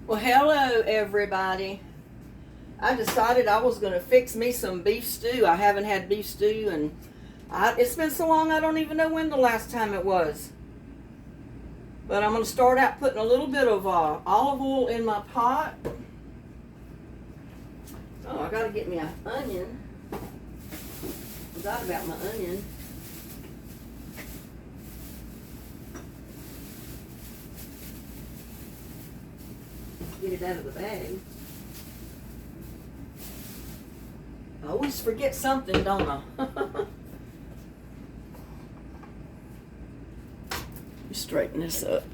Well, hello everybody. I decided I was going to fix me some beef stew. I haven't had beef stew and it's been so long I don't even know when the last time it was. But I'm going to start out putting a little bit of olive oil in my pot. Oh, I got to get me an onion. Forgot about my onion. Get it out of the bag. I always forget something, don't I? Straighten this up.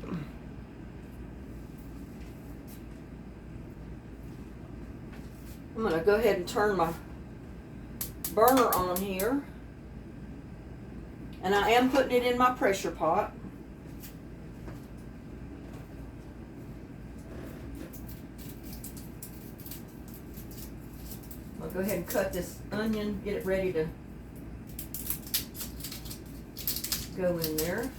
I'm going to go ahead and turn my burner on here. And I am putting it in my pressure pot. I'll go ahead and cut this onion, get it ready to go in there.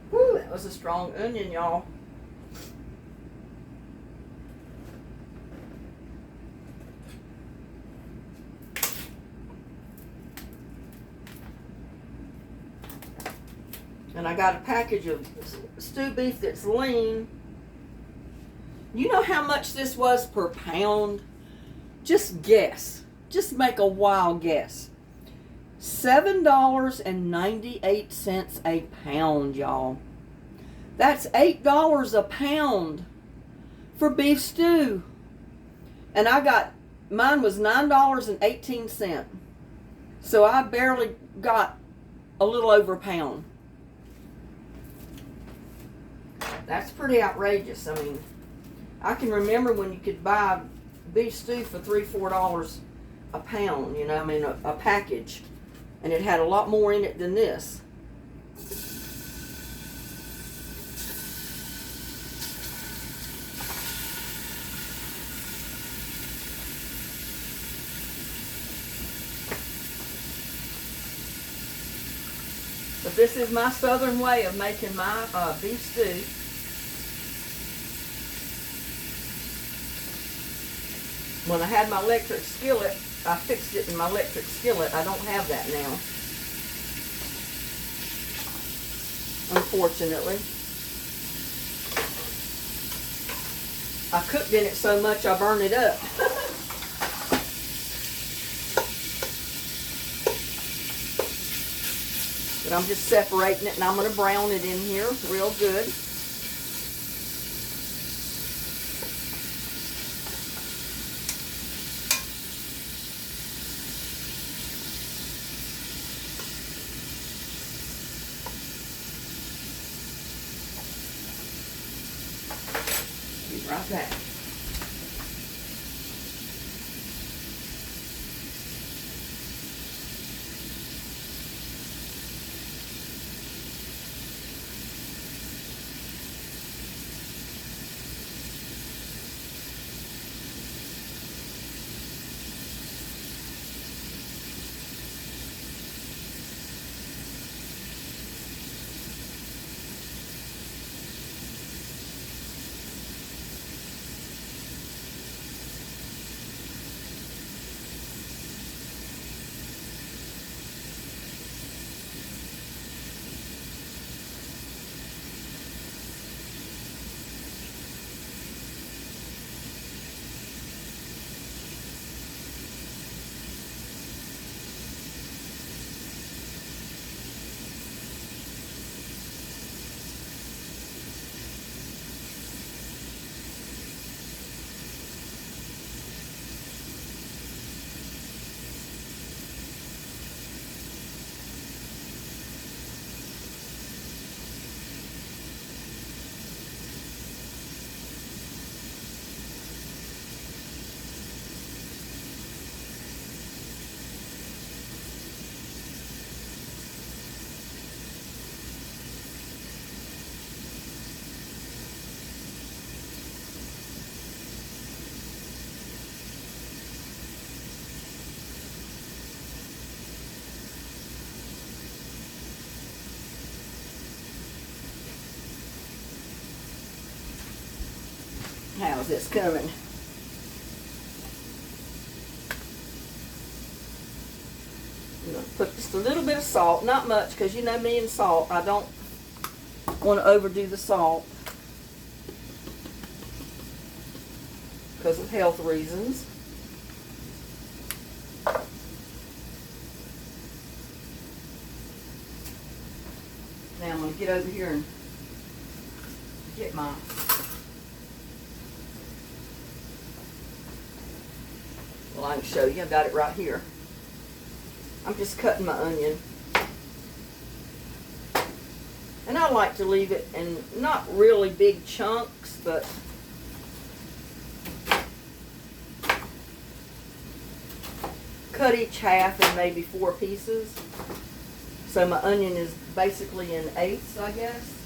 Whew, that was a strong onion, y'all. And I got a package of stew beef that's lean. You know how much this was per pound? Just guess. Just make a wild guess. $7.98 a pound, y'all. That's $8 a pound for beef stew. And mine was $9.18. So I barely got a little over a pound. That's pretty outrageous. I mean, I can remember when you could buy beef stew for $3, $4 a pound, you know, I mean, a package. And it had a lot more in it than this. But this is my southern way of making my beef stew. When I had my electric skillet, I fixed it in my electric skillet. I don't have that now, unfortunately. I cooked in it so much I burned it up. But I'm just separating it and I'm going to brown it in here real good. Be right back. How's this coming? I'm going to put just a little bit of salt, not much, because you know me and salt, I don't want to overdo the salt because of health reasons. Now I'm going to get over here and get my well, I can show you. I got it right here. I'm just cutting my onion. And I like to leave it in not really big chunks, but cut each half in maybe 4 pieces. So my onion is basically in eighths, I guess.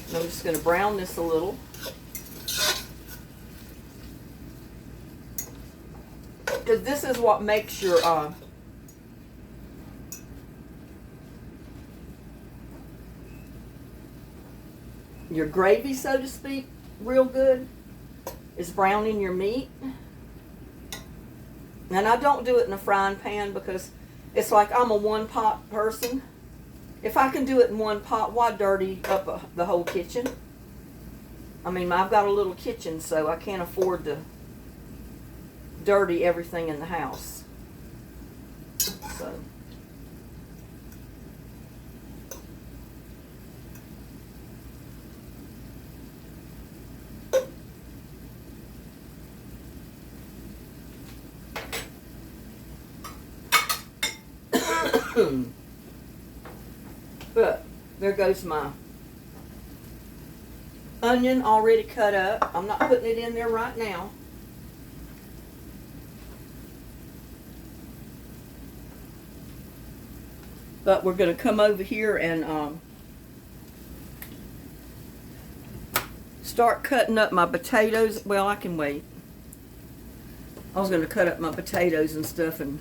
And I'm just going to brown this a little. Because this is what makes your gravy, so to speak, real good, is browning your meat. And I don't do it in a frying pan because it's like I'm a one-pot person. If I can do it in one pot, why dirty up the whole kitchen? I mean, I've got a little kitchen, so I can't afford to dirty everything in the house. So but there goes my onion already cut up. I'm not putting it in there right now. But we're going to come over here and start cutting up my potatoes. Well, I can wait. I was going to cut up my potatoes and stuff and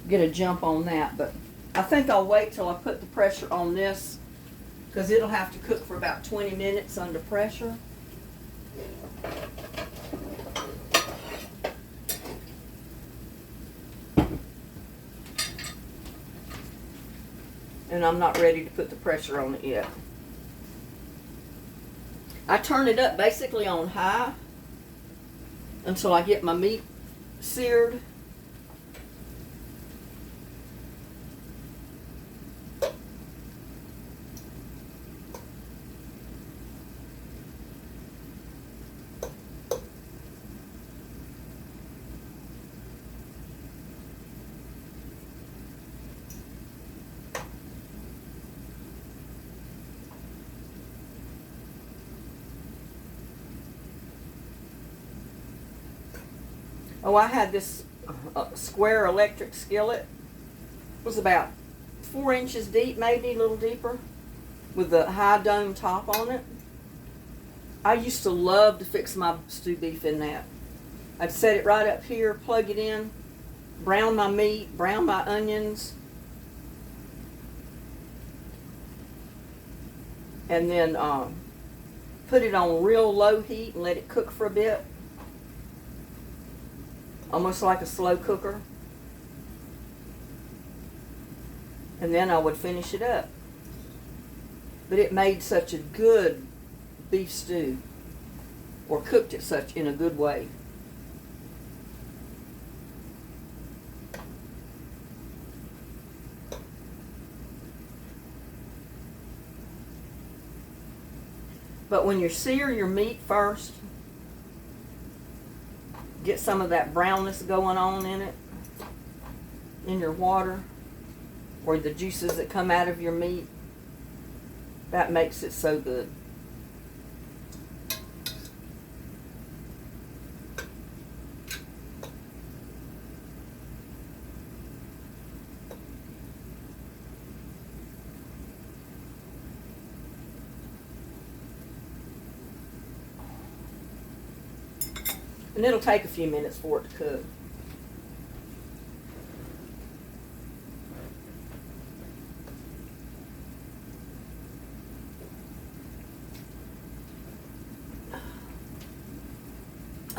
get a jump on that, but I think I'll wait till I put the pressure on this because it'll have to cook for about 20 minutes under pressure. And I'm not ready to put the pressure on it yet. I turn it up basically on high until I get my meat seared. Oh, I had this square electric skillet. It was about 4 inches deep, maybe a little deeper, with the high dome top on it. I used to love to fix my stew beef in that. I'd set it right up here, plug it in, brown my meat, brown my onions, and then put it on real low heat and let it cook for a bit. Almost like a slow cooker. And then I would finish it up. But it made such a good beef stew, or cooked it such in a good way. But when you sear your meat first, get some of that brownness going on in it, in your water, or the juices that come out of your meat. That makes it so good. And it'll take a few minutes for it to cook.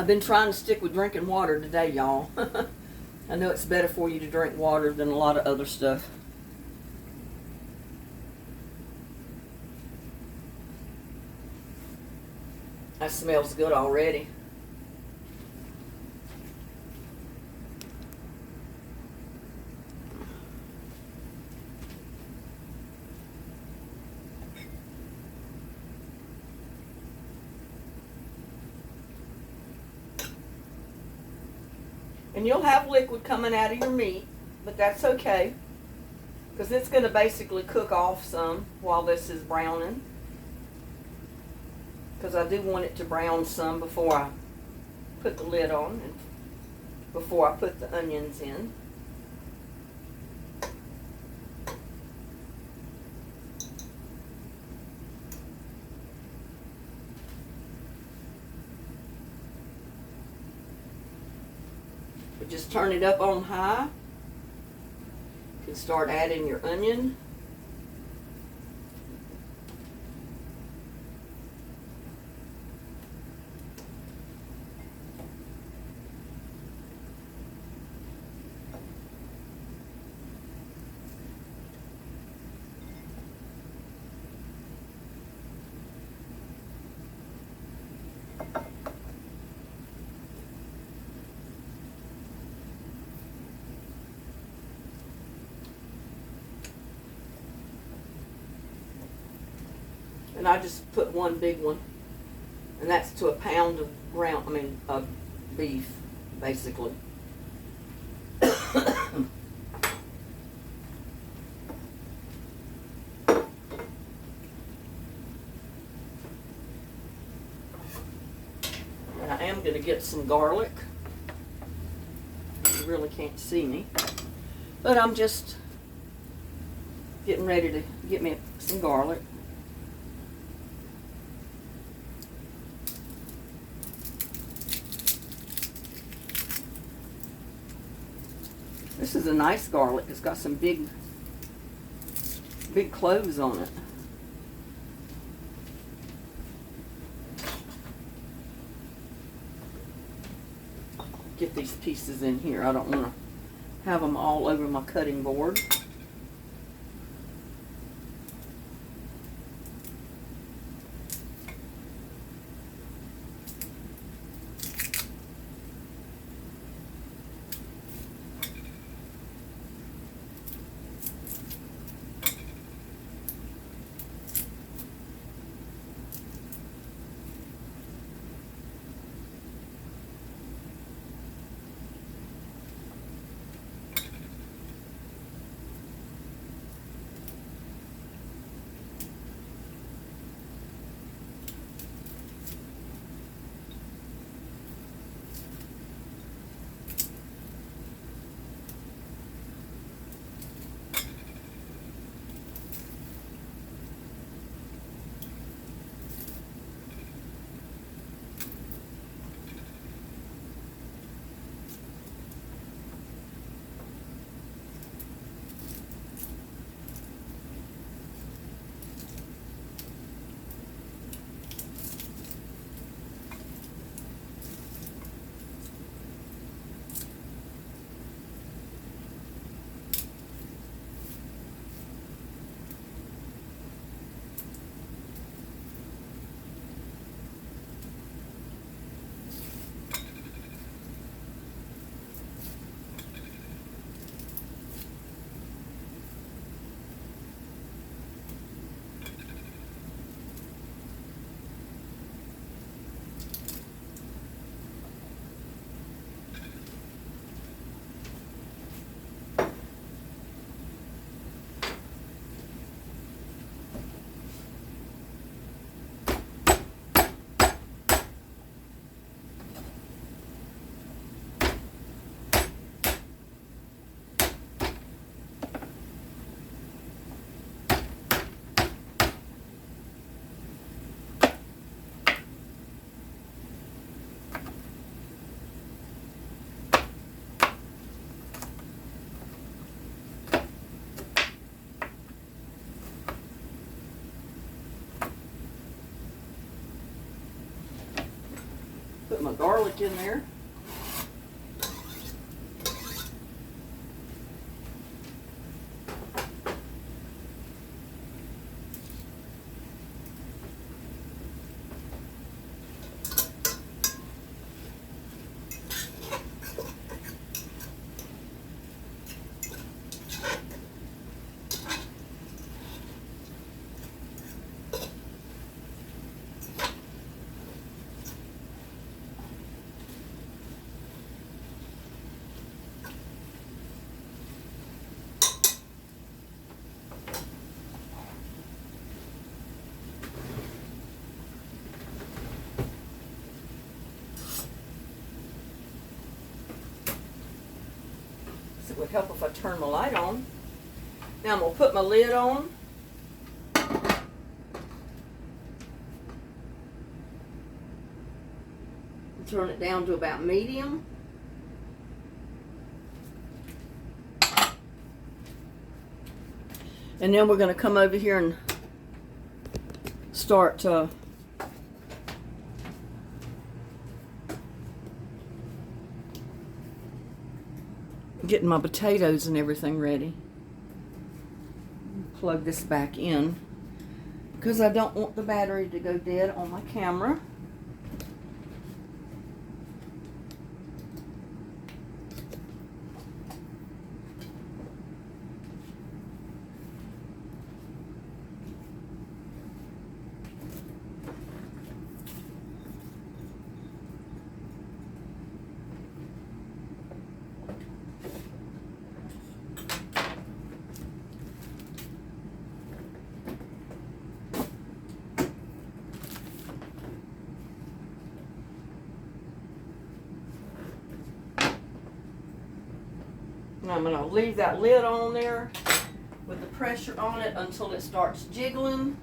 I've been trying to stick with drinking water today, y'all. I know it's better for you to drink water than a lot of other stuff. That smells good already. And you'll have liquid coming out of your meat, but that's okay, because it's going to basically cook off some while this is browning. Because I do want it to brown some before I put the lid on and before I put the onions in. But just turn it up on high. You can start adding your onion. And I just put one big one, and that's to a pound of of beef, basically. And I am going to get some garlic. You really can't see me, but I'm just getting ready to get me some garlic. This is a nice garlic. It's got some big cloves on it. Get these pieces in here. I don't want to have them all over my cutting board. my garlic in there. It would help if I turn my light on. Now I'm going to put my lid on. And turn it down to about medium. And then we're going to come over here and start getting my potatoes and everything ready. Plug this back in because I don't want the battery to go dead on my camera. And I'm going to leave that lid on there with the pressure on it until it starts jiggling.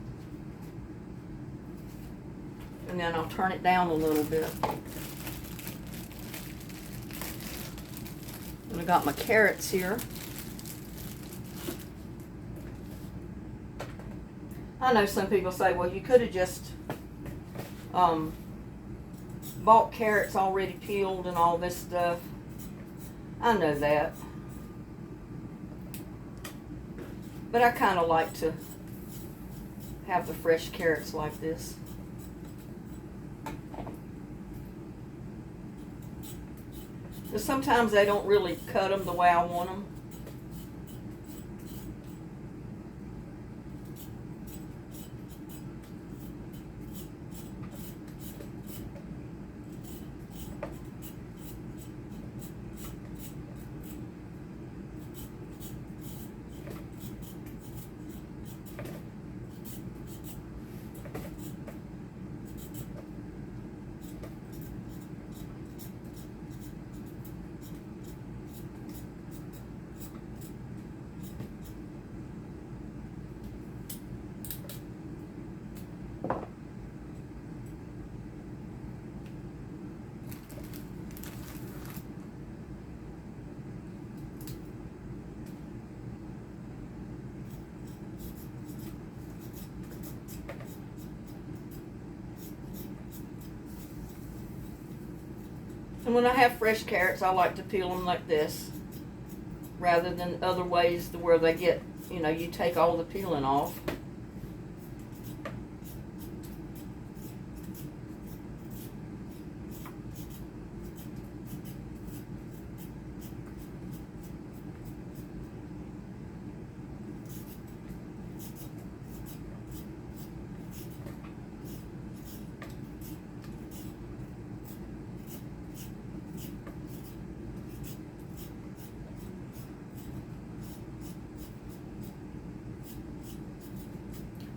And then I'll turn it down a little bit. And I got my carrots here. I know some people say, well, you could have just bought carrots already peeled and all this stuff. I know that. But I kind of like to have the fresh carrots like this. But sometimes they don't really cut them the way I want them. And when I have fresh carrots, I like to peel them like this, rather than other ways where they get, you take all the peeling off.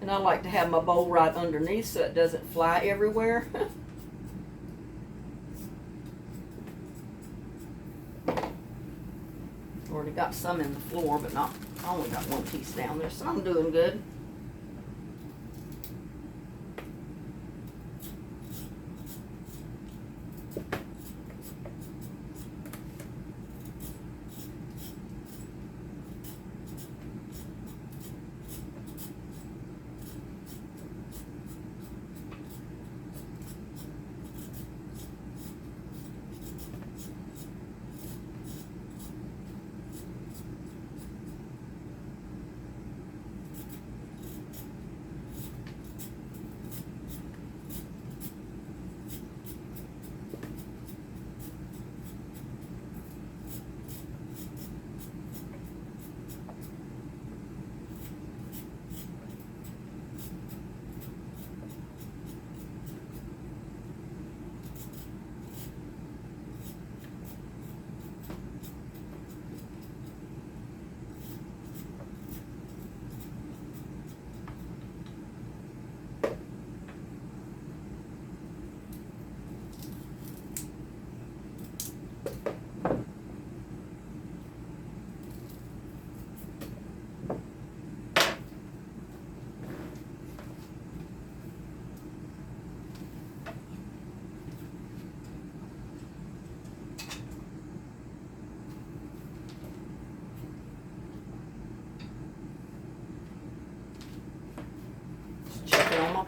And I like to have my bowl right underneath so it doesn't fly everywhere. Already got some in the floor, but I only got one piece down there, so I'm doing good.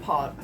pot.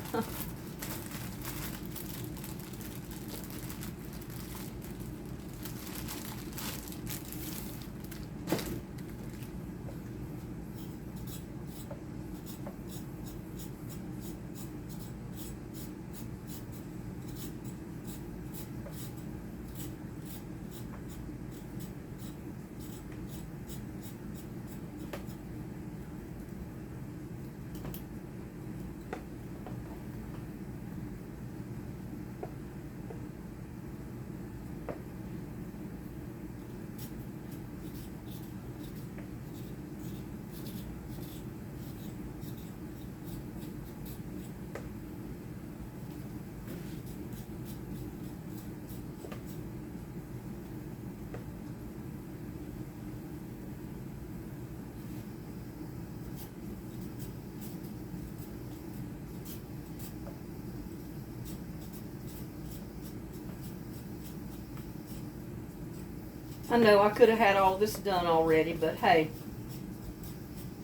I know I could have had all this done already, but hey,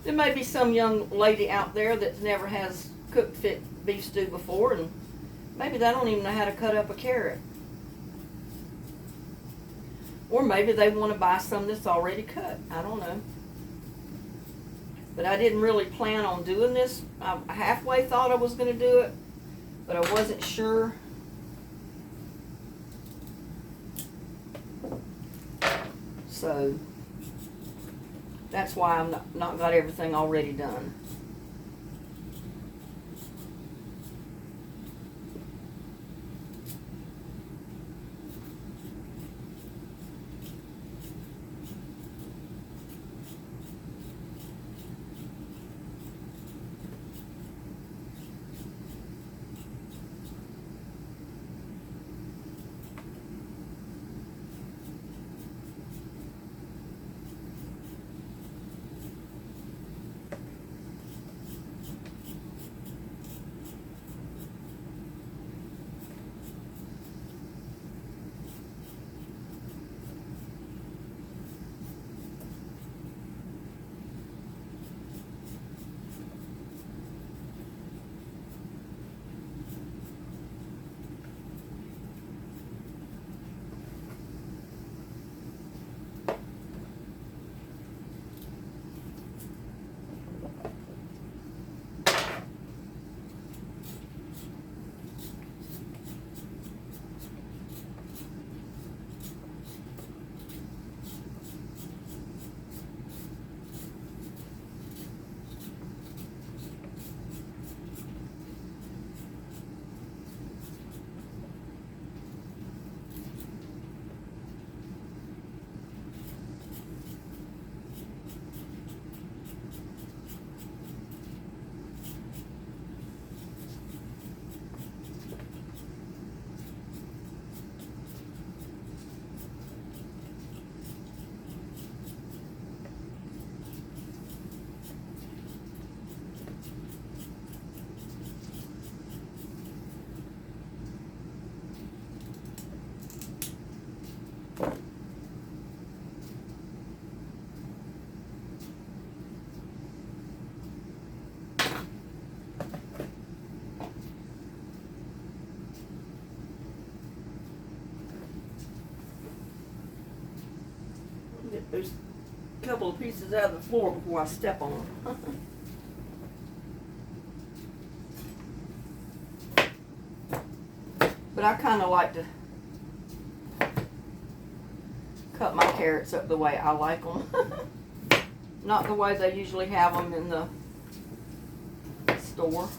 there may be some young lady out there that never has cooked fit beef stew before, and maybe they don't even know how to cut up a carrot. Or maybe they want to buy some that's already cut. I don't know. But I didn't really plan on doing this. I halfway thought I was going to do it, but I wasn't sure. So that's why I'm not got everything already done. Get those couple of pieces out of the floor before I step on them. But I kind of like to cut my carrots up the way I like them. Not the way they usually have them in the store.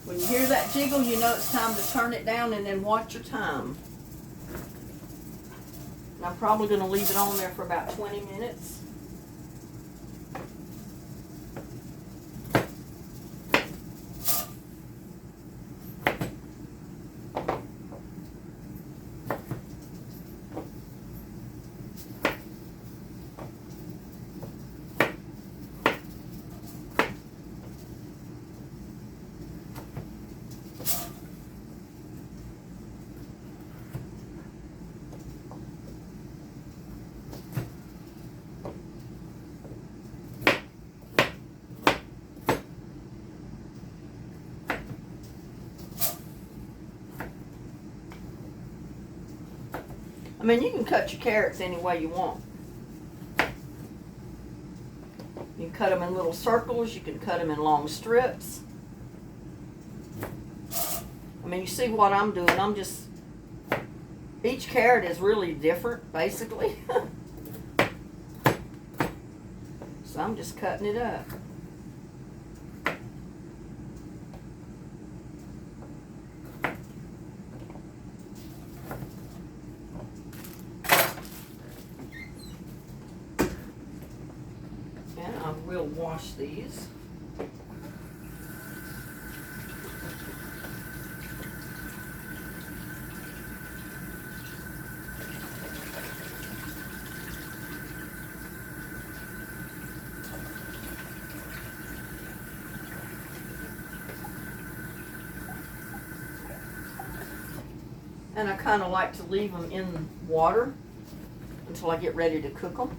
When you hear that jiggle, you know it's time to turn it down and then watch your time. And I'm probably going to leave it on there for about 20 minutes. mean, you can cut your carrots any way you want. You can cut them in little circles. You can cut them in long strips. I mean, you see what I'm doing. I'm just, each carrot is really different, basically. So I'm just cutting it up. And I will wash these. And I kind of like to leave them in water until I get ready to cook them.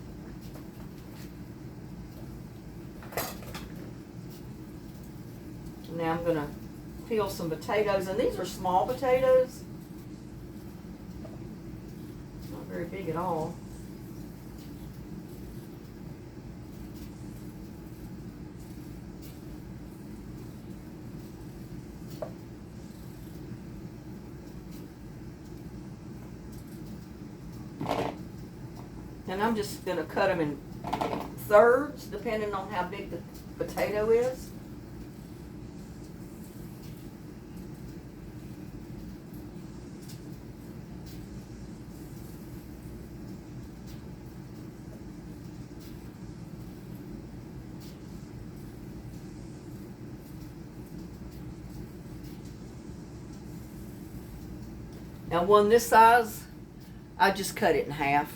Now I'm going to peel some potatoes, and these are small potatoes. Not very big at all. And I'm just going to cut them in thirds, depending on how big the potato is. Now one this size, I just cut it in half.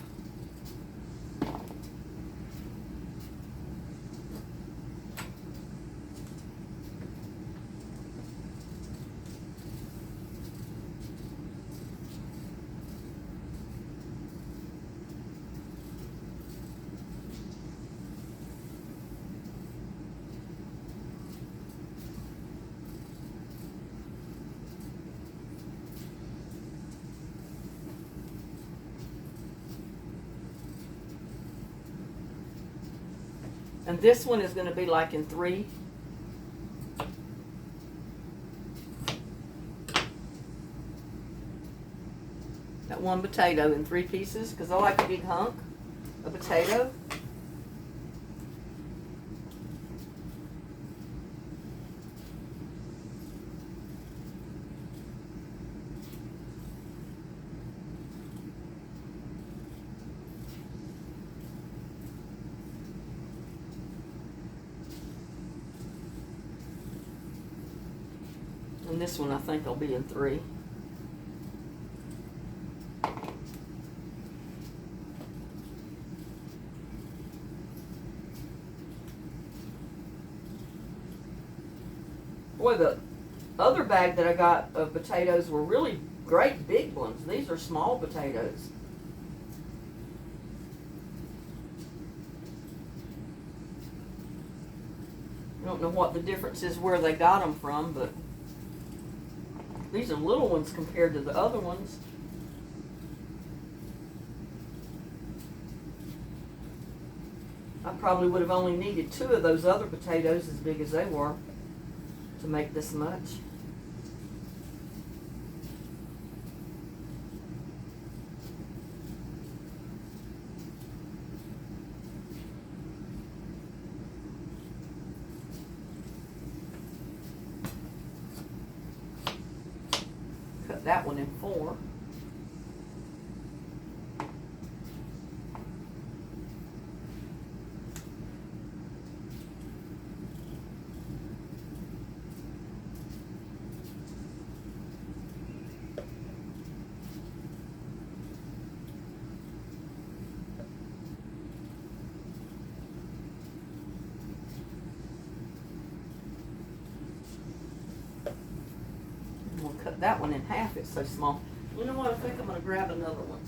And this one is going to be like in three. Got one potato in 3 pieces because I like a big hunk of potato. And this one I think will be in 3. Boy, the other bag that I got of potatoes were really great big ones. These are small potatoes. I don't know what the difference is where they got them from, but these are little ones compared to the other ones. I probably would have only needed 2 of those other potatoes as big as they were to make this much. Cut that one in 4. Cut that one in half, it's so small. You know what, I think I'm going to grab another one.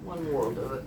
One more will do it.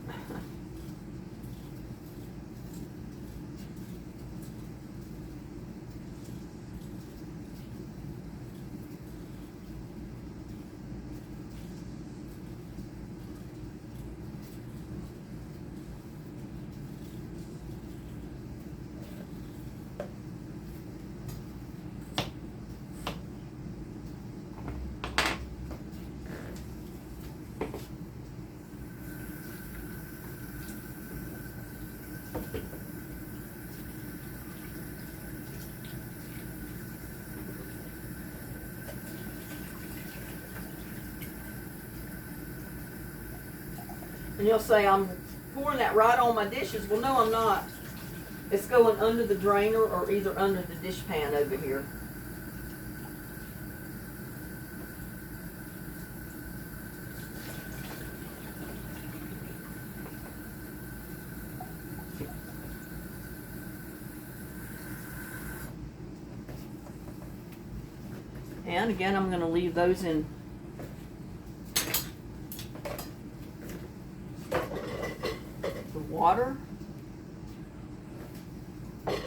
And you'll say, I'm pouring that right on my dishes. Well, no, I'm not. It's going under the drainer or either under the dish pan over here. And again, I'm going to leave those in the water. And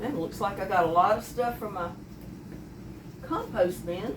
it looks like I got a lot of stuff from my compost bin.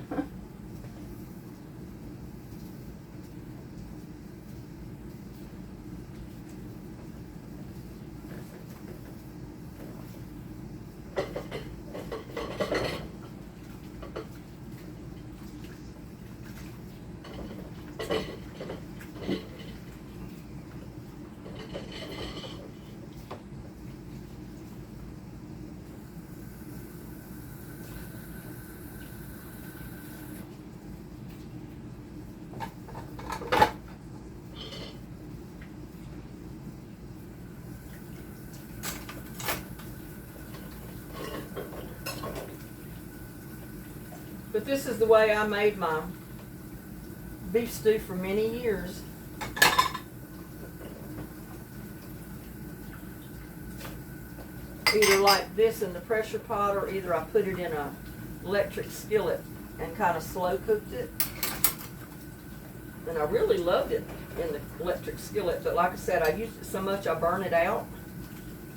But this is the way I made my beef stew for many years. Either like this in the pressure pot, or either I put it in a electric skillet and kind of slow cooked it. And I really loved it in the electric skillet, but like I said, I used it so much I burned it out,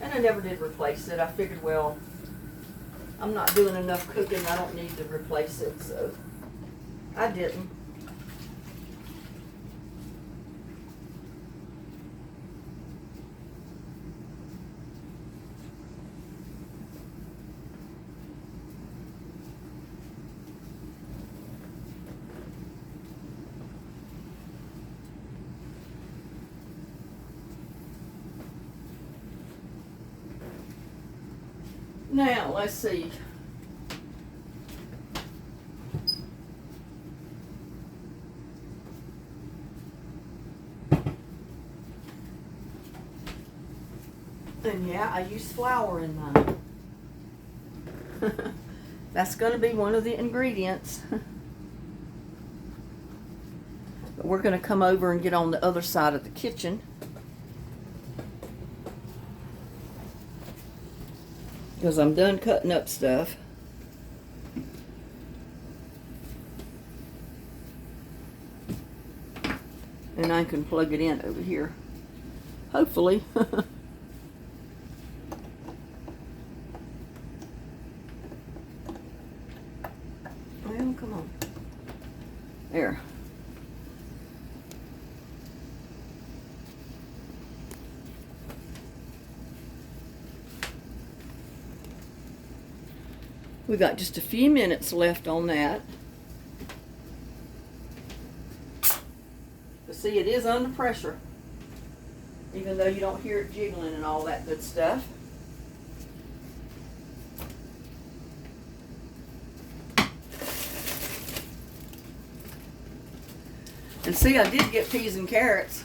and I never did replace it. I figured, well, I'm not doing enough cooking, I don't need to replace it, so I didn't. Now, let's see. And yeah, I use flour in mine. That's going to be one of the ingredients. But we're going to come over and get on the other side of the kitchen, because I'm done cutting up stuff. And I can plug it in over here. Hopefully. Well, come on. There. We got just a few minutes left on that. But see, it is under pressure, even though you don't hear it jiggling and all that good stuff. And see, I did get peas and carrots.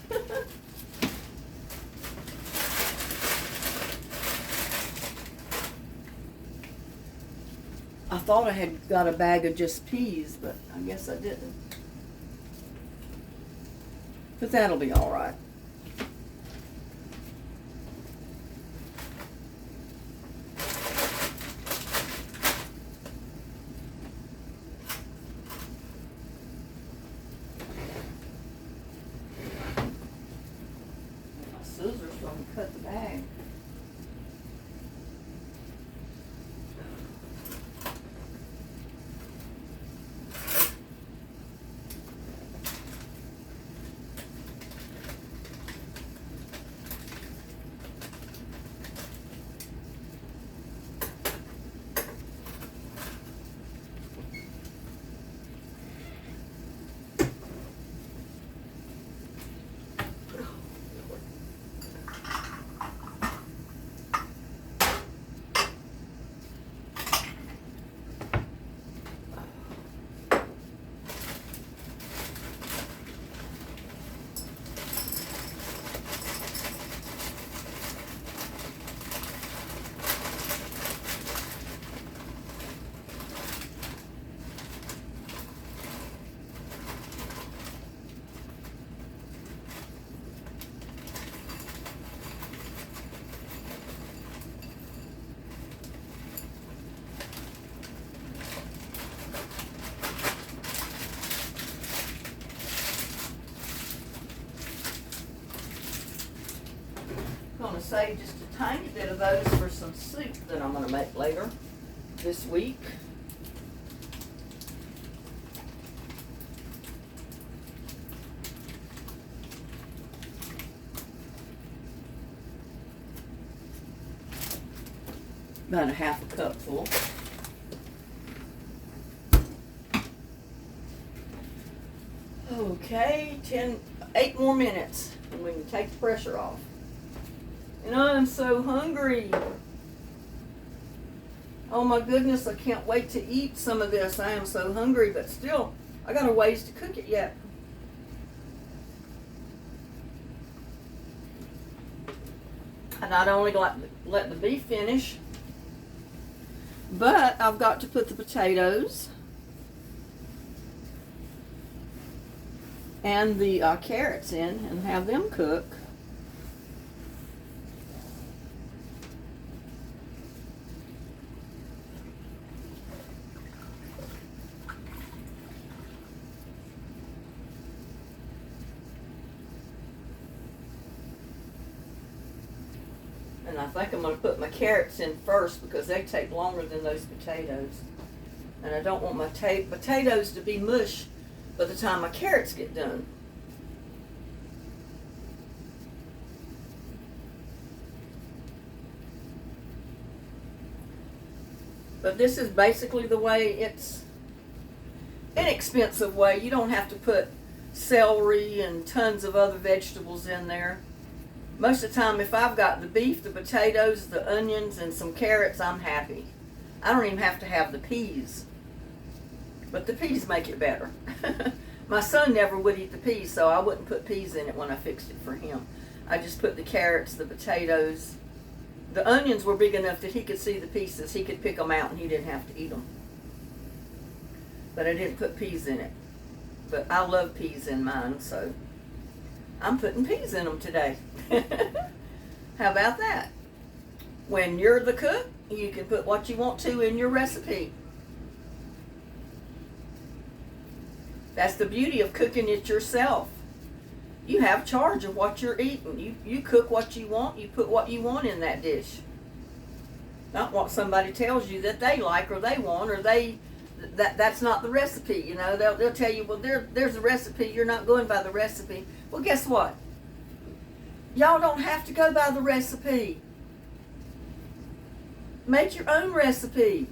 I thought I had got a bag of just peas, but I guess I didn't. But that'll be all right. My scissors don't cut the bag. save just a tiny bit of those for some soup that I'm going to make later this week. About a half a cup full. Okay, 8 more minutes and we can take the pressure off. And I'm so hungry. Oh my goodness, I can't wait to eat some of this. I am so hungry, but still, I got a ways to cook it yet. And I'd only let the beef finish, but I've got to put the potatoes and the carrots in and have them cook. And I think I'm going to put my carrots in first because they take longer than those potatoes. And I don't want my potatoes to be mush by the time my carrots get done. But this is basically the way it's inexpensive way. You don't have to put celery and tons of other vegetables in there. Most of the time, if I've got the beef, the potatoes, the onions, and some carrots, I'm happy. I don't even have to have the peas. But the peas make it better. My son never would eat the peas, so I wouldn't put peas in it when I fixed it for him. I just put the carrots, the potatoes. The onions were big enough that he could see the pieces. He could pick them out and he didn't have to eat them. But I didn't put peas in it. But I love peas in mine, so I'm putting peas in them today. How about that? When you're the cook, you can put what you want to in your recipe. That's the beauty of cooking it yourself. You have charge of what you're eating. You cook what you want. You put what you want in that dish. Not what somebody tells you that they like or they want or that's not the recipe. You know, they'll tell you, well, there's a recipe. You're not going by the recipe. Well, guess what? Y'all don't have to go by the recipe. Make your own recipe.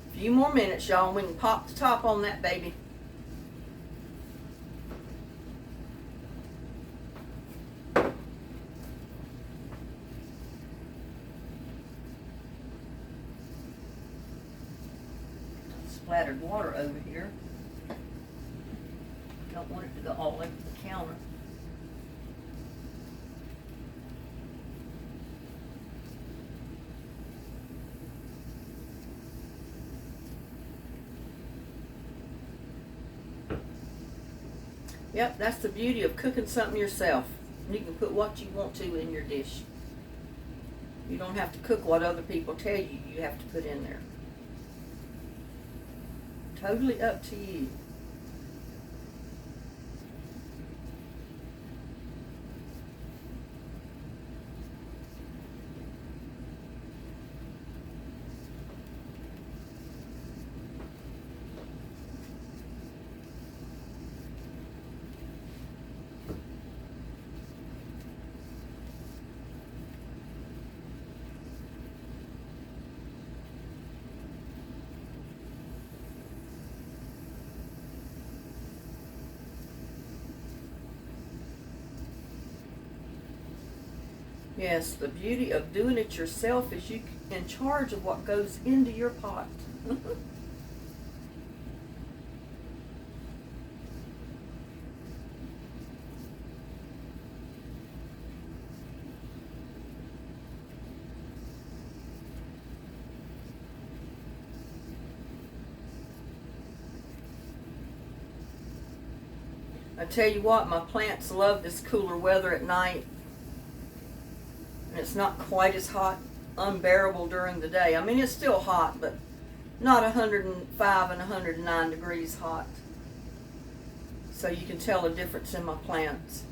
A few more minutes, y'all, and we can pop the top on that baby. Splattered water over here. Don't want it to go all over the counter. Yep, that's the beauty of cooking something yourself. You can put what you want to in your dish. You don't have to cook what other people tell you have to put in there. Totally up to you. Yes, the beauty of doing it yourself is you're in charge of what goes into your pot. I tell you what, my plants love this cooler weather at night. And it's not quite as hot, unbearable during the day. I mean, it's still hot, but not 105 and 109 degrees hot. So you can tell a difference in my plants.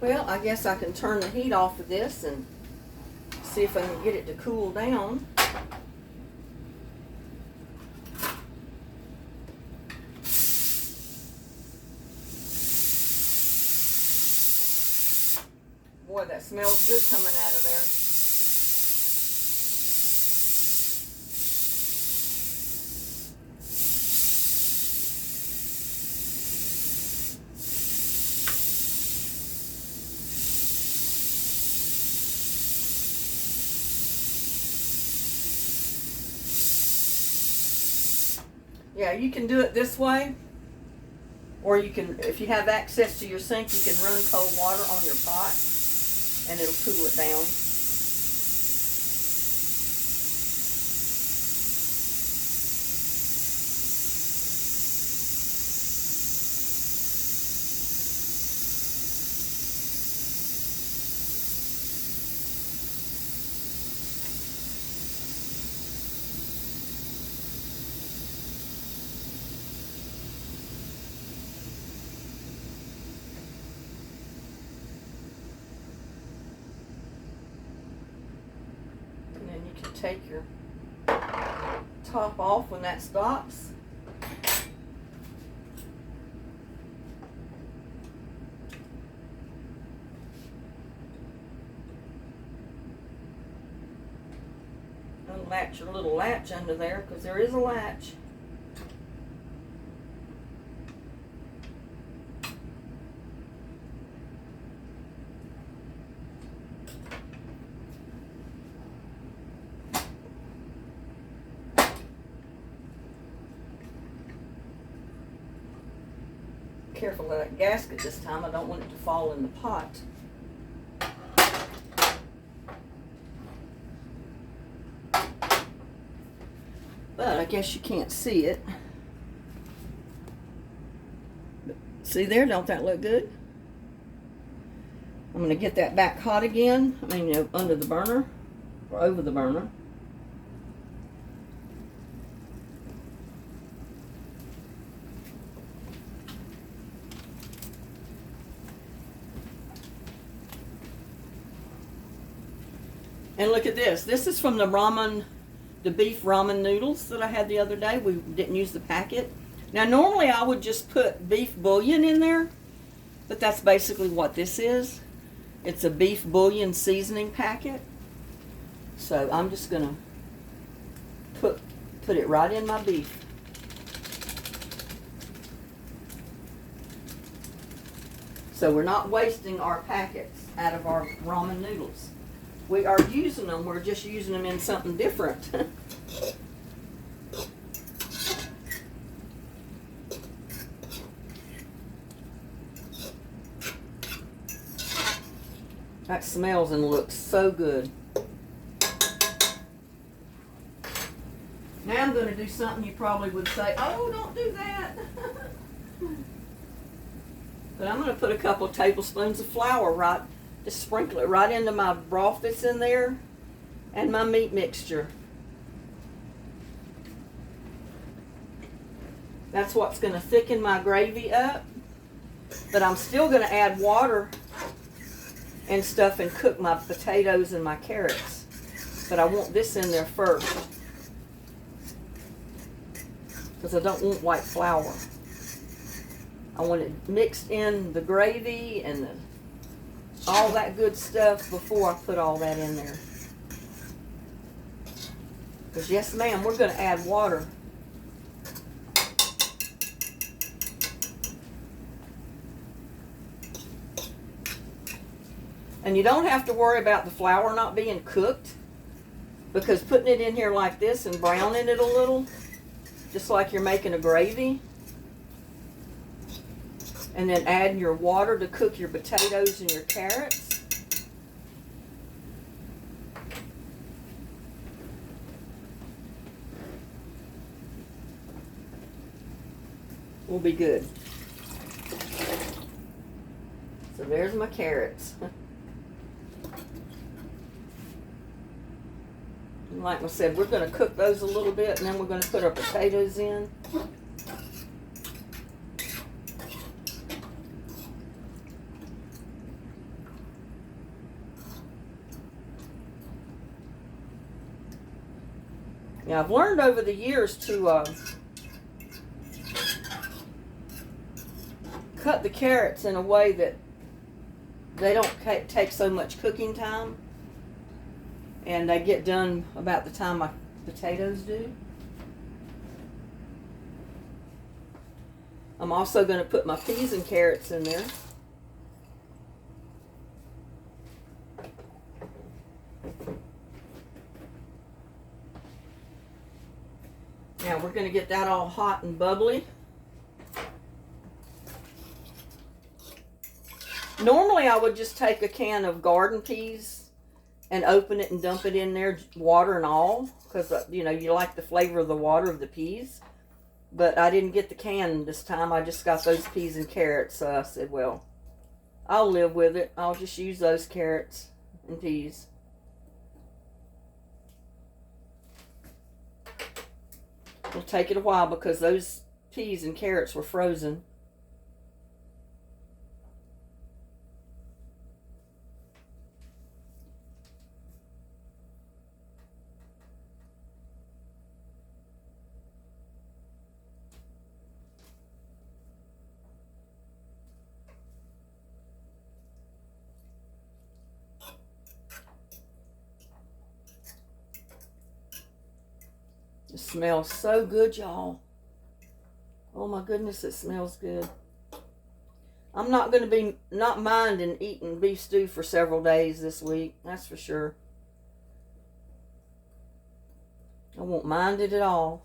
Well, I guess I can turn the heat off of this and see if I can get it to cool down. Boy, that smells good coming out of there. Yeah, you can do it this way, or you can, if you have access to your sink, you can run cold water on your pot and it'll cool it down. You can take your top off when that stops. Unlatch your little latch under there, because there is a latch. Careful of that gasket this time. I don't want it to fall in the pot. But I guess you can't see it. But see there, don't that look good? I'm going to get that back hot again. I mean, under the burner or over the burner. And look at this. This is from the beef ramen noodles that I had the other day. We didn't use the packet. Now, normally I would just put beef bouillon in there, but that's basically what this is. It's a beef bouillon seasoning packet. So I'm just gonna put it right in my beef. So we're not wasting our packets out of our ramen noodles. We are using them, we're just using them in something different. That smells and looks so good. do something you probably would say, oh, don't do that. But I'm going to put a couple of tablespoons of flour right, just sprinkle it right into my broth that's in there and my meat mixture. That's what's going to thicken my gravy up. But I'm still going to add water and stuff and cook my potatoes and my carrots. But I want this in there first, because I don't want white flour. I want it mixed in the gravy and all that good stuff before I put all that in there. Because yes ma'am, we're going to add water. And you don't have to worry about the flour not being cooked, because putting it in here like this and browning it a little, just like you're making a gravy, and then adding your water to cook your potatoes and your carrots. Will be good. So there's my carrots. Like I said, we're going to cook those a little bit, and then we're going to put our potatoes in. Now, I've learned over the years to cut the carrots in a way that they don't take so much cooking time, and they get done about the time my potatoes do. I'm also going to put my peas and carrots in there. Now we're going to get that all hot and bubbly. Normally I would just take a can of garden peas and open it and dump it in there, water and all, because you know, you like the flavor of the water of the peas. But I didn't get the can this time. I just got those peas and carrots, so I said, well, I'll live with it. I'll just use those carrots and peas. It'll take it a while because those peas and carrots were frozen. It smells so good, y'all. Oh my goodness, it smells good. I'm not going to be not minding eating beef stew for several days this week. That's for sure. I won't mind it at all.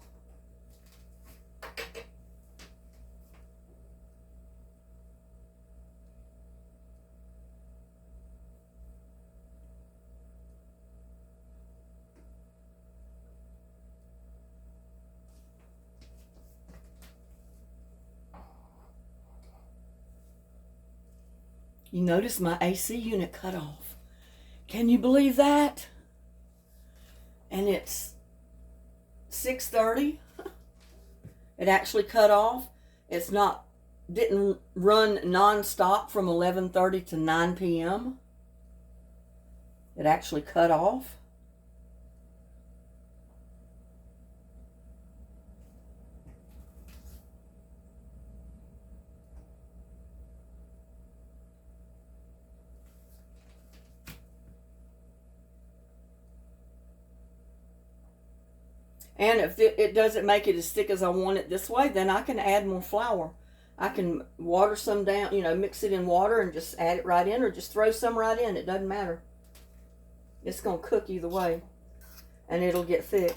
You notice my AC unit cut off. Can you believe that? And it's 6:30. It actually cut off. It's not, didn't run non-stop from 11:30 to 9 p.m. It actually cut off. And if it doesn't make it as thick as I want it this way, then I can add more flour. I can water some down, you know, mix it in water and just add it right in, or just throw some right in. It doesn't matter. It's going to cook either way, and it'll get thick.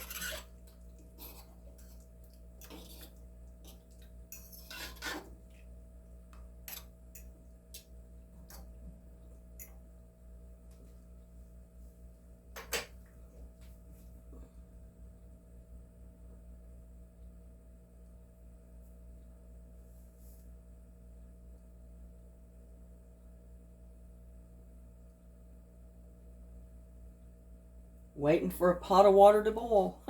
Waiting for a pot of water to boil.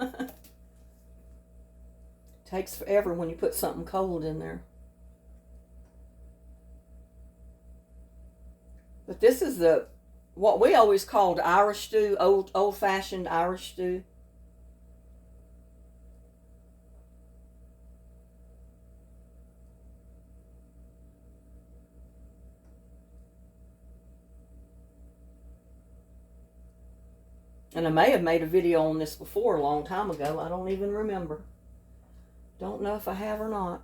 Takes forever when you put something cold in there. But this is what we always called Irish stew, old-fashioned Irish stew. And I may have made a video on this before a long time ago. I don't even remember. Don't know if I have or not.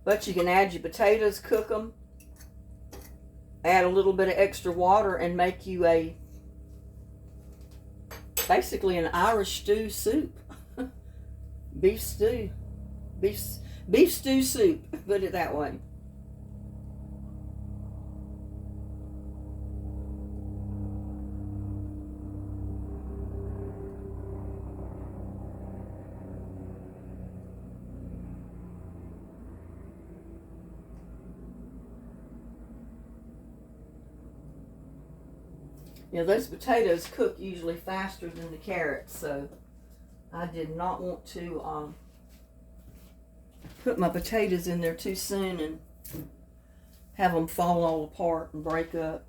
But you can add your potatoes, cook them, add a little bit of extra water, and make you basically an Irish stew soup. Beef stew. Beef stew soup, put it that way. You know, those potatoes cook usually faster than the carrots, so I did not want to put my potatoes in there too soon and have them fall all apart and break up.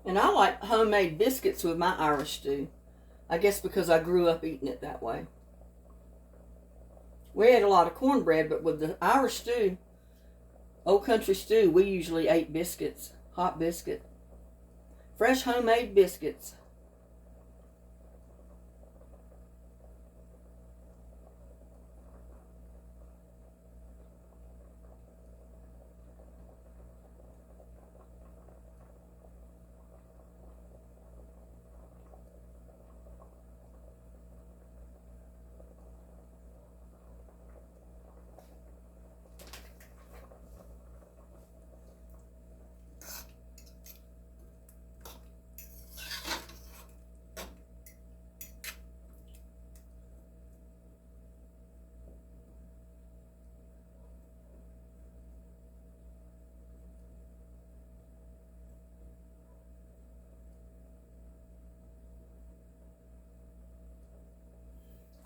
And I like homemade biscuits with my Irish stew. I guess because I grew up eating it that way. We ate a lot of cornbread, but with the Irish stew, Old Country stew, we usually ate biscuits, hot biscuit. Fresh homemade biscuits.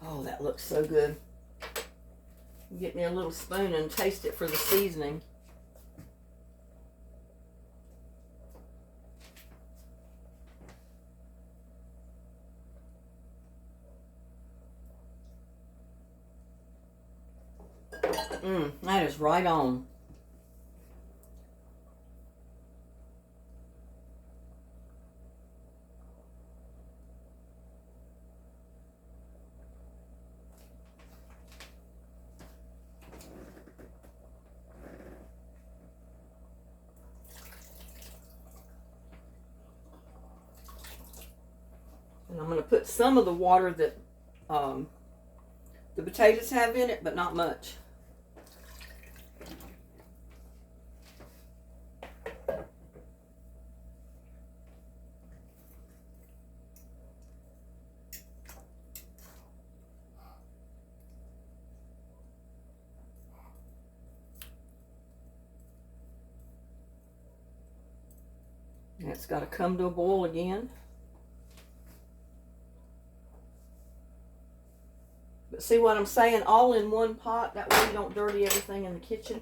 Oh, that looks so good. Get me a little spoon and taste it for the seasoning. That is right on. And I'm going to put some of the water that the potatoes have in it, but not much. And it's got to come to a boil again. But see what I'm saying? All in one pot. That way you don't dirty everything in the kitchen.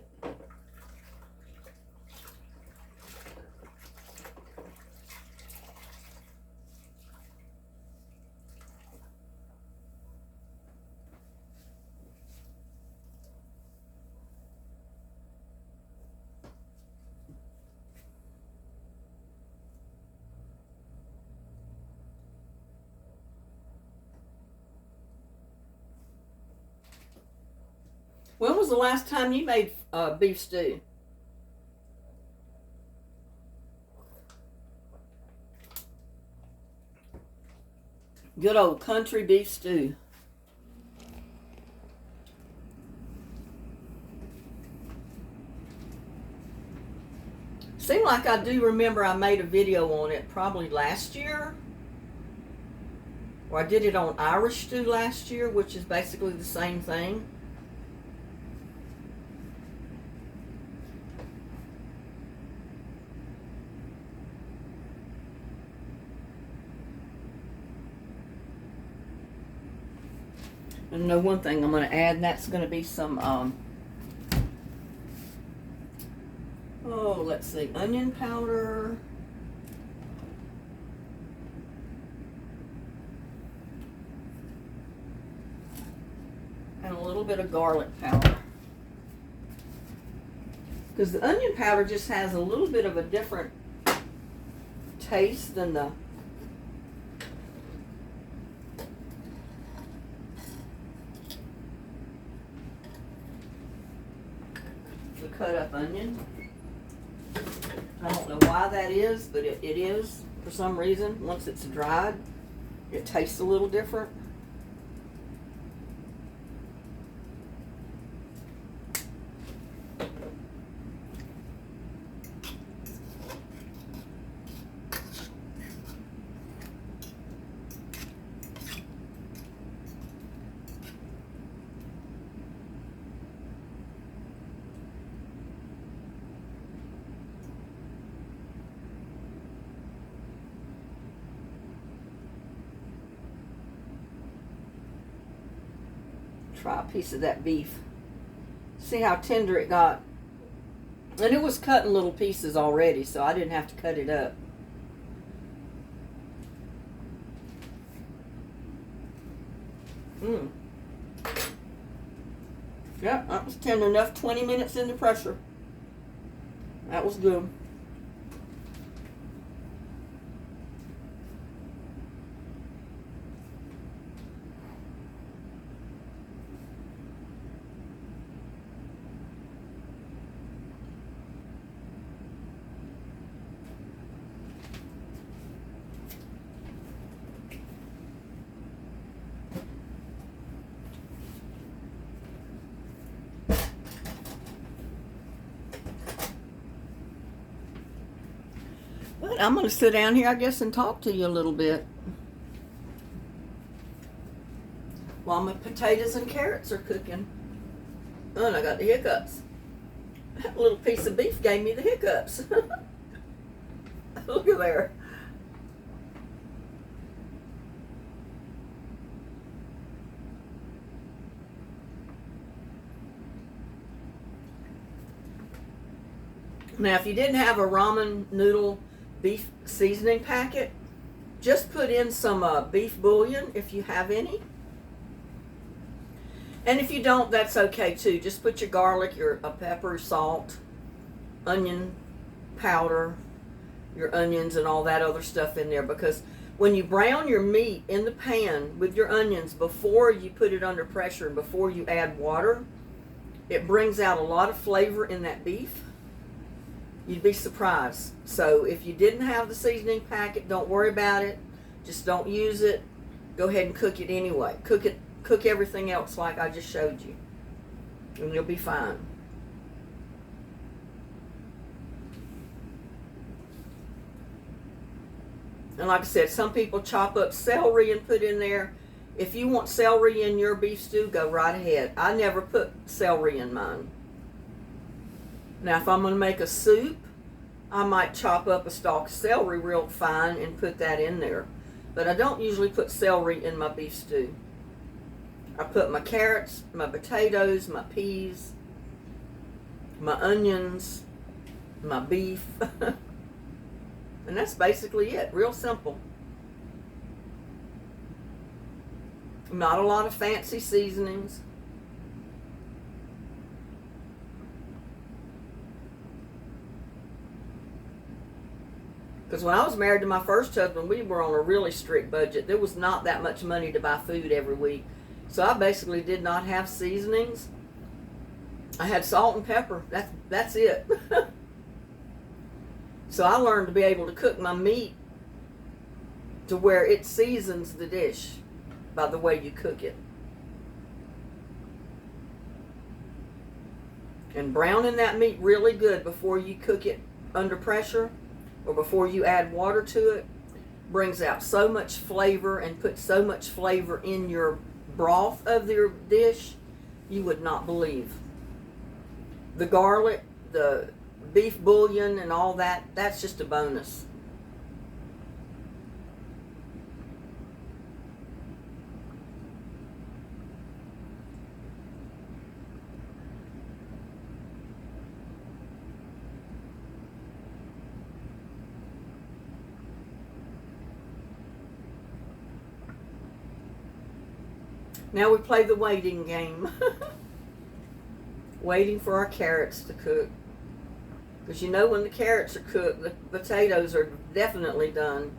When was the last time you made beef stew? Good old country beef stew. Seemed like I do remember I made a video on it probably last year. Or I did it on Irish stew last year, which is basically the same thing. And know one thing I'm going to add, and that's going to be some, let's see, onion powder. And a little bit of garlic powder. Because the onion powder just has a little bit of a different taste than the cut up onion. I don't know why that is, but it is for some reason. Once it's dried, it tastes a little different. Try a piece of that beef. See how tender it got. And it was cut in little pieces already, so I didn't have to cut it up. Yep, that was tender enough. 20 minutes in the pressure. That was good. But I'm going to sit down here, I guess, and talk to you a little bit while my potatoes and carrots are cooking. Oh, and I got the hiccups. That little piece of beef gave me the hiccups. Look at there. Now, if you didn't have a ramen noodle beef seasoning packet, just put in some beef bouillon if you have any. And if you don't, that's okay too. Just put your garlic, your pepper, salt, onion powder, your onions and all that other stuff in there, because when you brown your meat in the pan with your onions before you put it under pressure and before you add water, it brings out a lot of flavor in that beef. You'd be surprised. So if you didn't have the seasoning packet, don't worry about it. Just don't use it. Go ahead and cook it anyway. Cook everything else like I just showed you, and you'll be fine. And like I said, some people chop up celery and put in there. If you want celery in your beef stew, go right ahead. I never put celery in mine. Now, if I'm going to make a soup, I might chop up a stalk of celery real fine and put that in there. But I don't usually put celery in my beef stew. I put my carrots, my potatoes, my peas, my onions, my beef, and that's basically it. Real simple. Not a lot of fancy seasonings. Because when I was married to my first husband, we were on a really strict budget. There was not that much money to buy food every week. So I basically did not have seasonings. I had salt and pepper. That's it. So I learned to be able to cook my meat to where it seasons the dish by the way you cook it. And browning that meat really good before you cook it under pressure or before you add water to it brings out so much flavor and puts so much flavor in your broth of your dish you would not believe. The garlic, the beef bouillon and all that, that's just a bonus. Now we play the waiting game. Waiting for our carrots to cook. Because you know when the carrots are cooked, the potatoes are definitely done.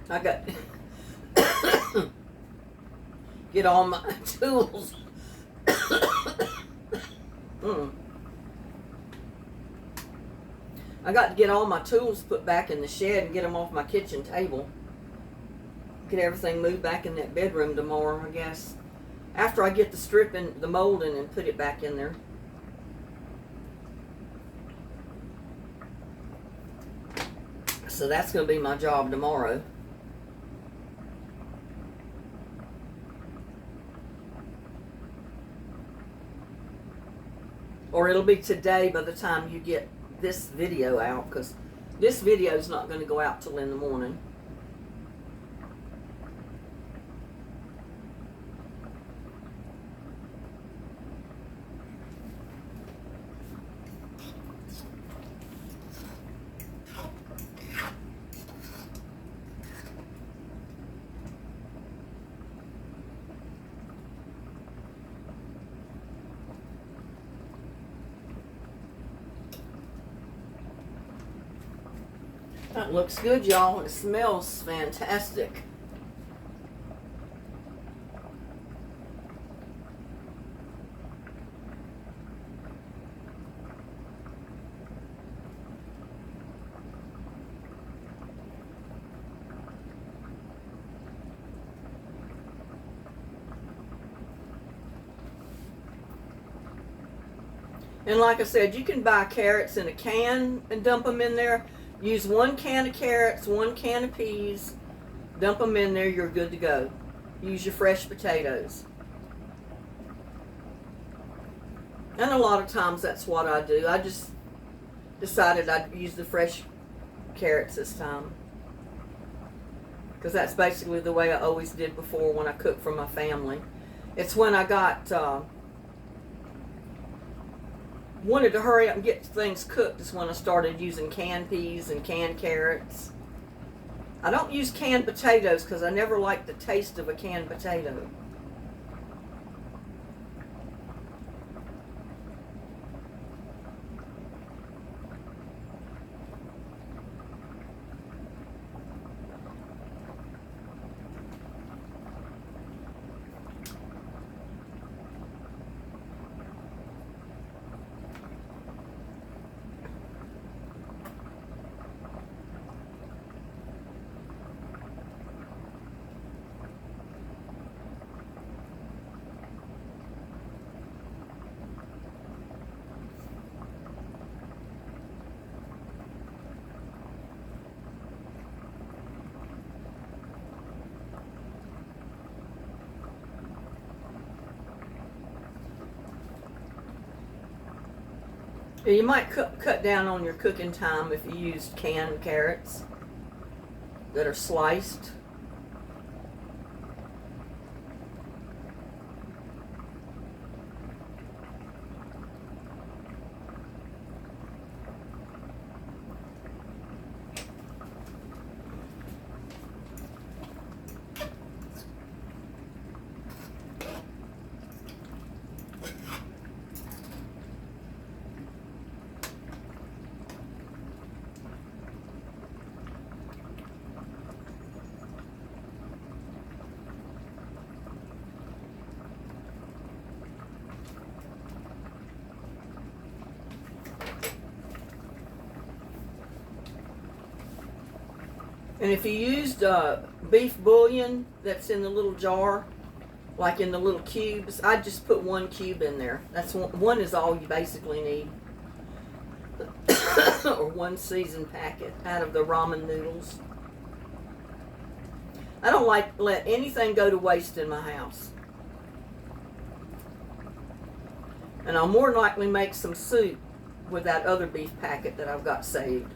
I got get all my tools. I got to get all my tools put back in the shed and get them off my kitchen table. Get everything moved back in that bedroom tomorrow, I guess. After I get the stripping, the molding, and put it back in there. So that's going to be my job tomorrow. Or it'll be today by the time you get this video out, because this video is not going to go out till in the morning. That looks good, y'all. It smells fantastic. And like I said, you can buy carrots in a can and dump them in there. Use 1 can of carrots, 1 can of peas, dump them in there, you're good to go. Use your fresh potatoes. And a lot of times that's what I do. I just decided I'd use the fresh carrots this time. Because that's basically the way I always did before when I cooked for my family. It's when I got wanted to hurry up and get things cooked is when I started using canned peas and canned carrots. I don't use canned potatoes because I never liked the taste of a canned potato. You might cut down on your cooking time if you used canned carrots that are sliced. And if you used beef bouillon that's in the little jar, like in the little cubes, I'd just put 1 cube in there. That's one is all you basically need. Or 1 seasoned packet out of the ramen noodles. I don't like to let anything go to waste in my house. And I'll more than likely make some soup with that other beef packet that I've got saved.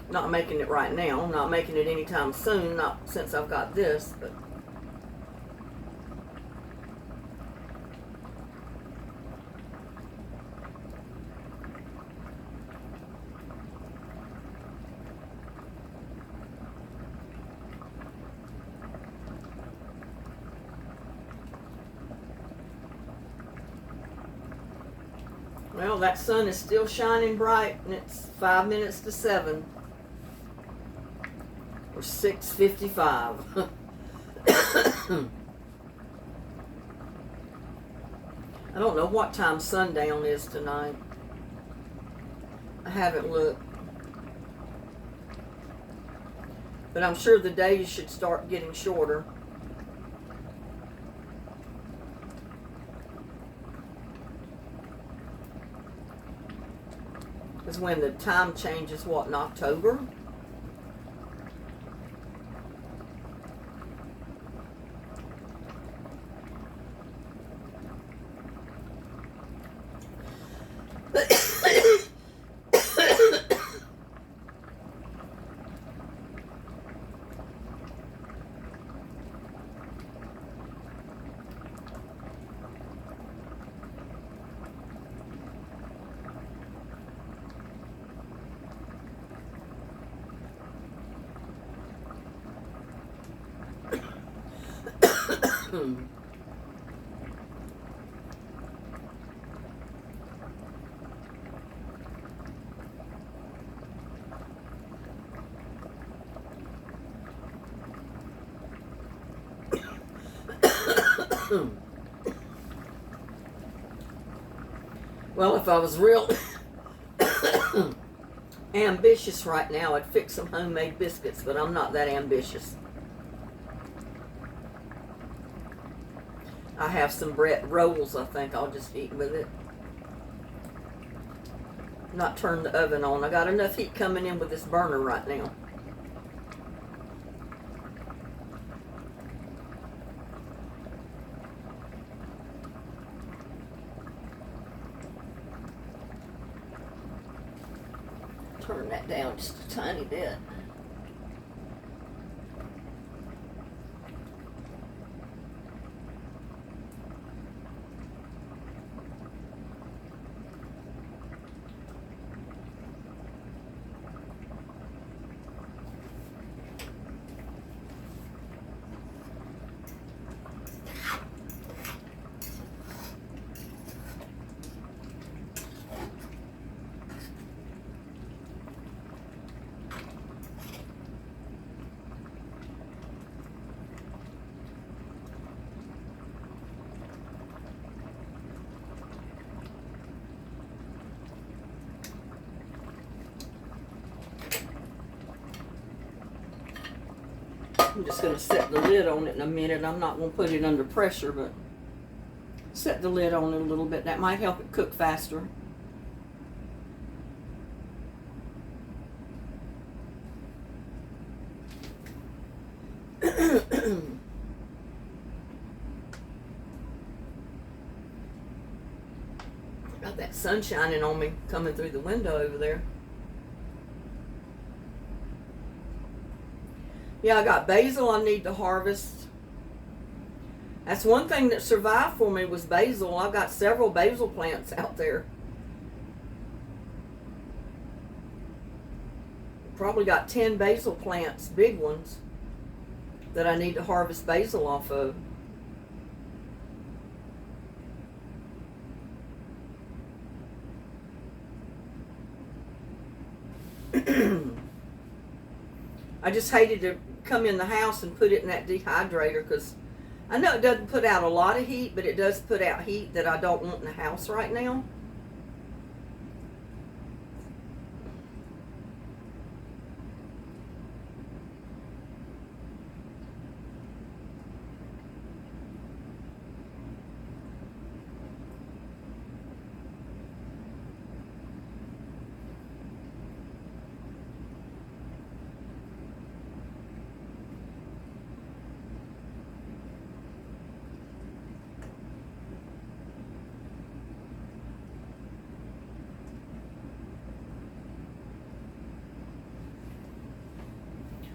Not making it right now, not making it anytime soon, not since I've got this, but well, that sun is still shining bright and it's 5 minutes to 7. Or 6:55. I don't know what time sundown is tonight. I haven't looked. But I'm sure the days should start getting shorter. Because when the time changes, what, in October? Well, if I was real ambitious right now, I'd fix some homemade biscuits, but I'm not that ambitious. I have some bread rolls, I think I'll just eat with it. Not turn the oven on. I got enough heat coming in with this burner right now. Turn that down just a tiny bit. I'm just going to set the lid on it in a minute. I'm not going to put it under pressure, but set the lid on it a little bit. That might help it cook faster. Got that sun shining on me coming through the window over there. Yeah, I got basil I need to harvest. That's one thing that survived for me was basil. I've got several basil plants out there. Probably got 10 basil plants, big ones, that I need to harvest basil off of. I just hated to come in the house and put it in that dehydrator because I know it doesn't put out a lot of heat, but it does put out heat that I don't want in the house right now.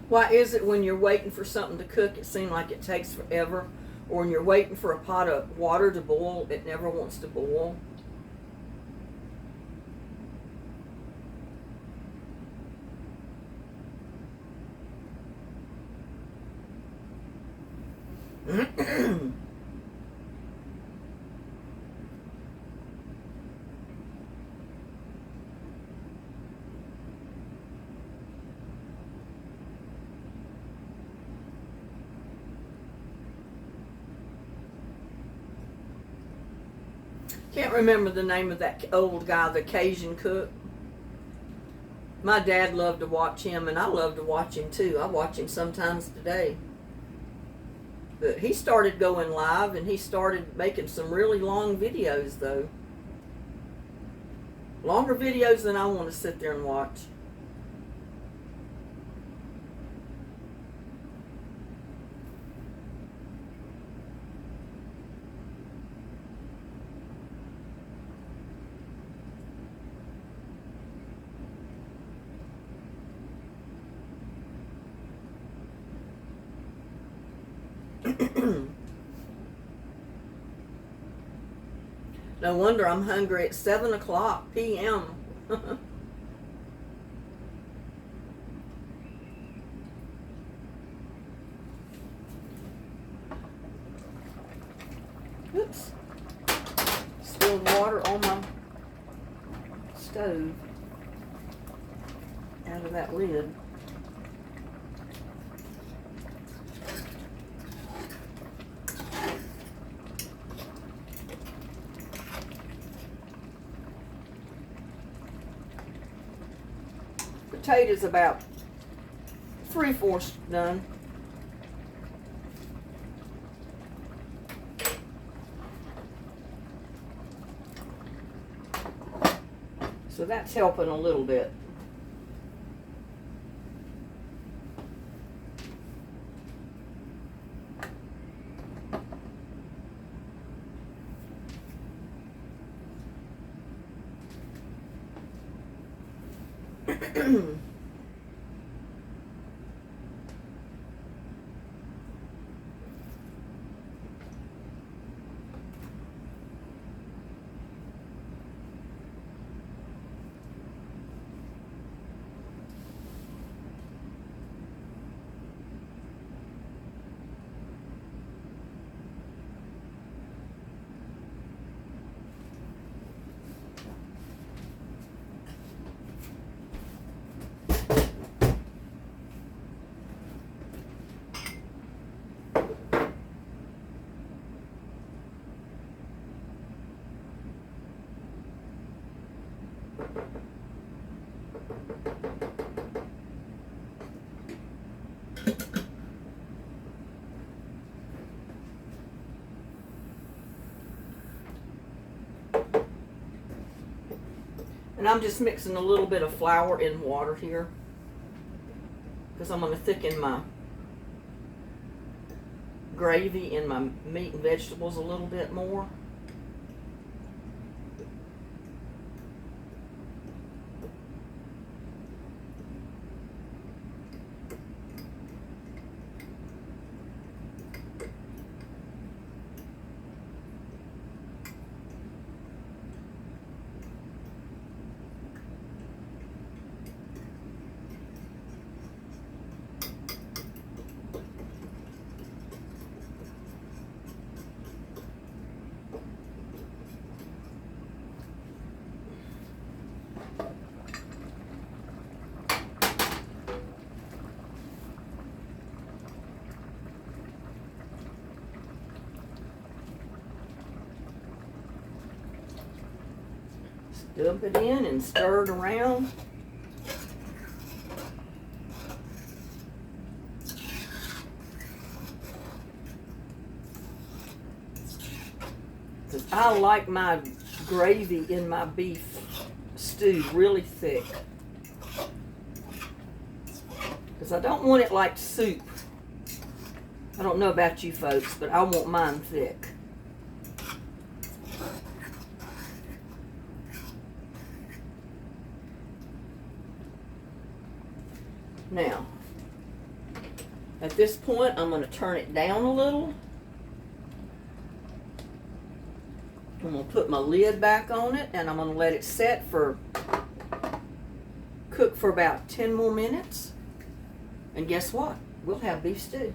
Why is it when you're waiting for something to cook, it seems like it takes forever? Or when you're waiting for a pot of water to boil, it never wants to boil? Can't remember the name of that old guy, the Cajun cook. My dad loved to watch him, and I love to watch him too. I watch him sometimes today. But he started going live, and he started making some really long videos, though. Longer videos than I want to sit there and watch. No wonder I'm hungry at 7 o'clock p.m. Oops. Spilled water on my stove out of that lid. Potatoes about 3/4 done. So that's helping a little bit. And I'm just mixing a little bit of flour in water here, because I'm going to thicken my gravy and my meat and vegetables a little bit more. Dump it in and stir it around. Because I like my gravy in my beef stew really thick. Because I don't want it like soup. I don't know about you folks, but I want mine thick. Now, at this point, I'm going to turn it down a little. I'm going to put my lid back on it, and I'm going to let it set for, cook for about 10 more minutes. And guess what? We'll have beef stew.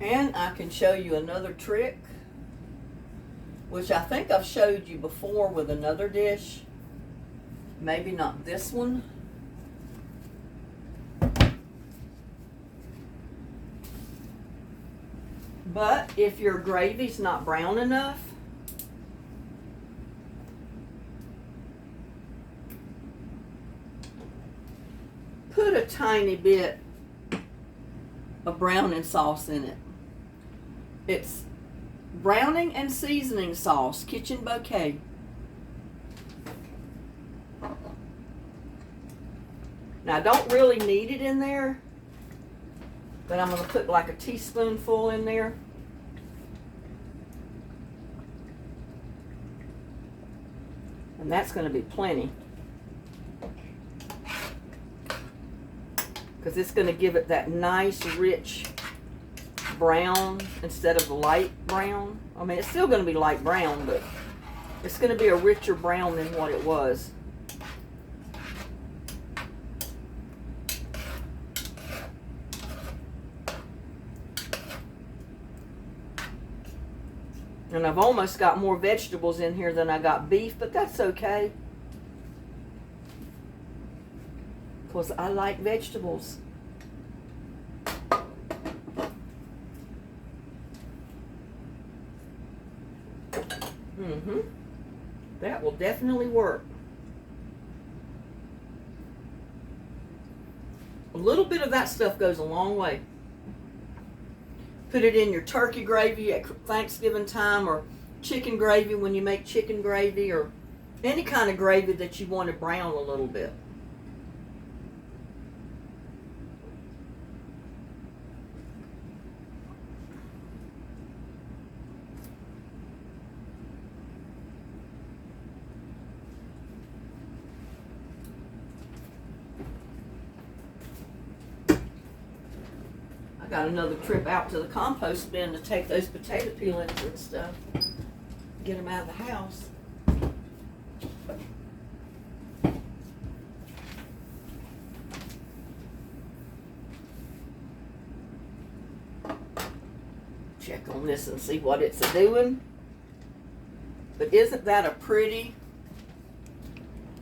And I can show you another trick, which I think I've showed you before with another dish. Maybe not this one. But if your gravy's not brown enough, put a tiny bit of browning sauce in it. It's browning and seasoning sauce, Kitchen Bouquet. Now I don't really need it in there, but I'm going to put like a teaspoonful in there. And that's going to be plenty. Because it's going to give it that nice, rich brown instead of the light brown. I mean, it's still going to be light brown, but it's going to be a richer brown than what it was. And I've almost got more vegetables in here than I got beef, but that's okay. Because I like vegetables. That will definitely work. A little bit of that stuff goes a long way. Put it in your turkey gravy at Thanksgiving time, or chicken gravy when you make chicken gravy, or any kind of gravy that you want to brown a little bit. Got another trip out to the compost bin to take those potato peelings and stuff, get them out of the house. Check on this and see what it's doing. But isn't that a pretty,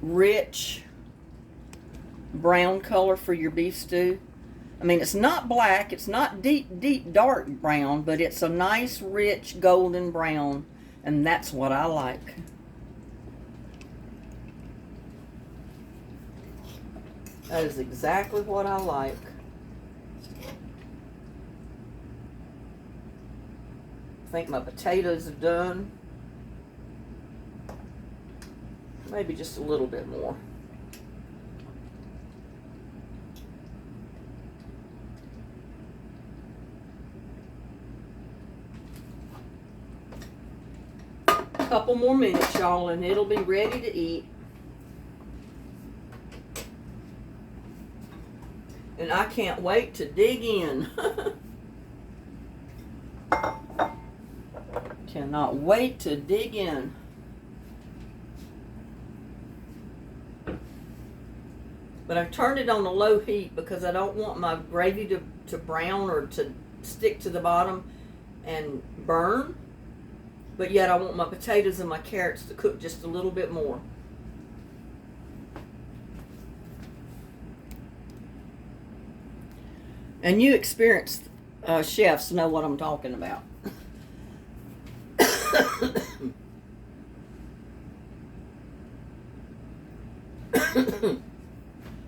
rich brown color for your beef stew? I mean, it's not black, it's not deep, deep dark brown, but it's a nice, rich, golden brown And that's what I like. That is exactly what I like. I think my potatoes are done. Maybe just a little bit more. Couple more minutes, y'all, and it'll be ready to eat. And I can't wait to dig in. Cannot wait to dig in. But I've turned it on a low heat because I don't want my gravy to brown or to stick to the bottom and burn. But yet I want my potatoes and my carrots to cook just a little bit more. And you experienced chefs know what I'm talking about.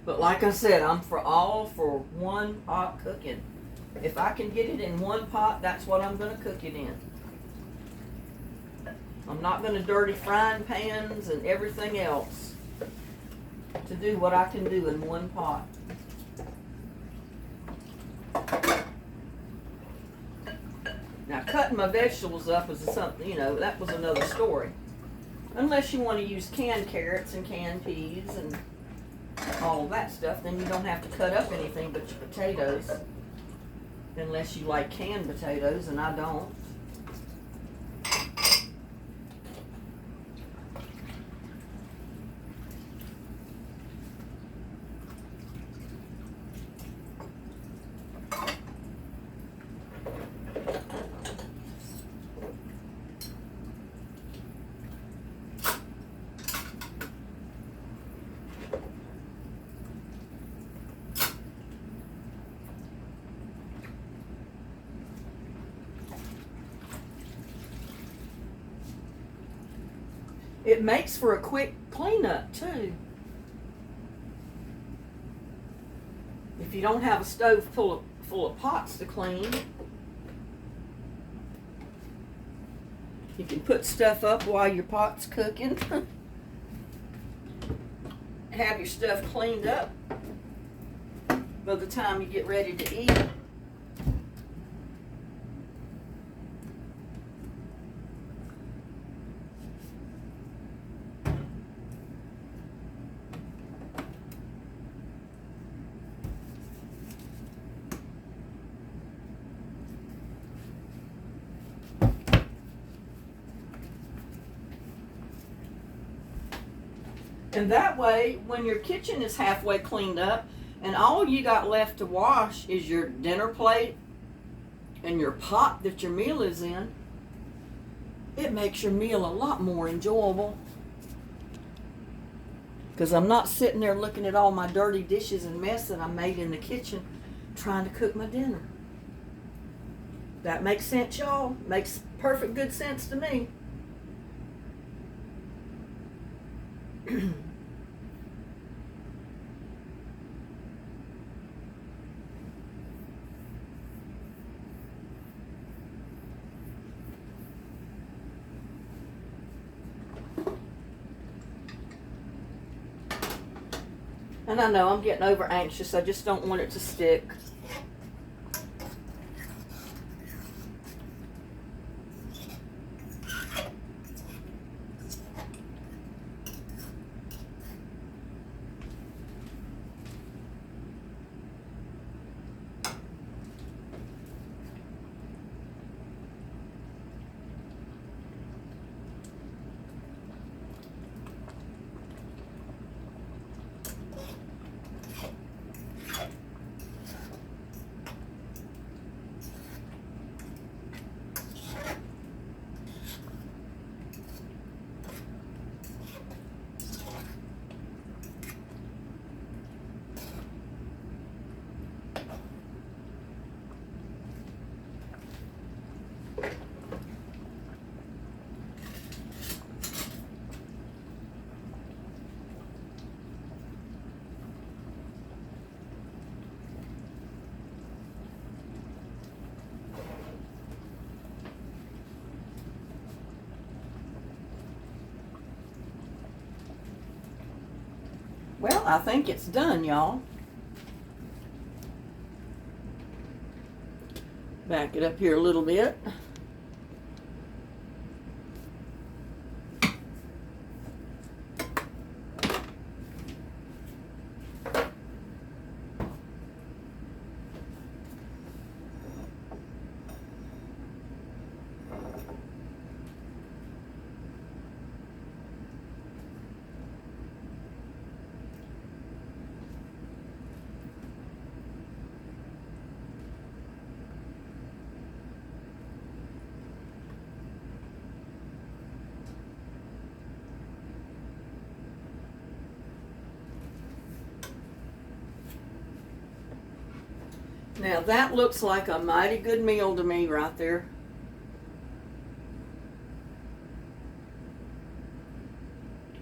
But like I said, I'm for one pot cooking. If I can get it in one pot, that's what I'm going to cook it in. I'm not going to dirty frying pans and everything else to do what I can do in one pot. Now, cutting my vegetables up is something, you know, that was another story. Unless you want to use canned carrots and canned peas and all of that stuff, then you don't have to cut up anything but your potatoes. Unless you like canned potatoes, and I don't. It makes for a quick cleanup too. If you don't have a stove full of pots to clean, you can put stuff up while your pot's cooking. Have your stuff cleaned up by the time you get ready to eat. And that way, when your kitchen is halfway cleaned up and all you got left to wash is your dinner plate and your pot that your meal is in, it makes your meal a lot more enjoyable. Because I'm not sitting there looking at all my dirty dishes and mess that I made in the kitchen trying to cook my dinner. That makes sense, y'all? Makes perfect good sense to me. And I know I'm getting over anxious. I just don't want it to stick. Well, I think it's done, y'all. Back it up here a little bit. Now that looks like a mighty good meal to me right there.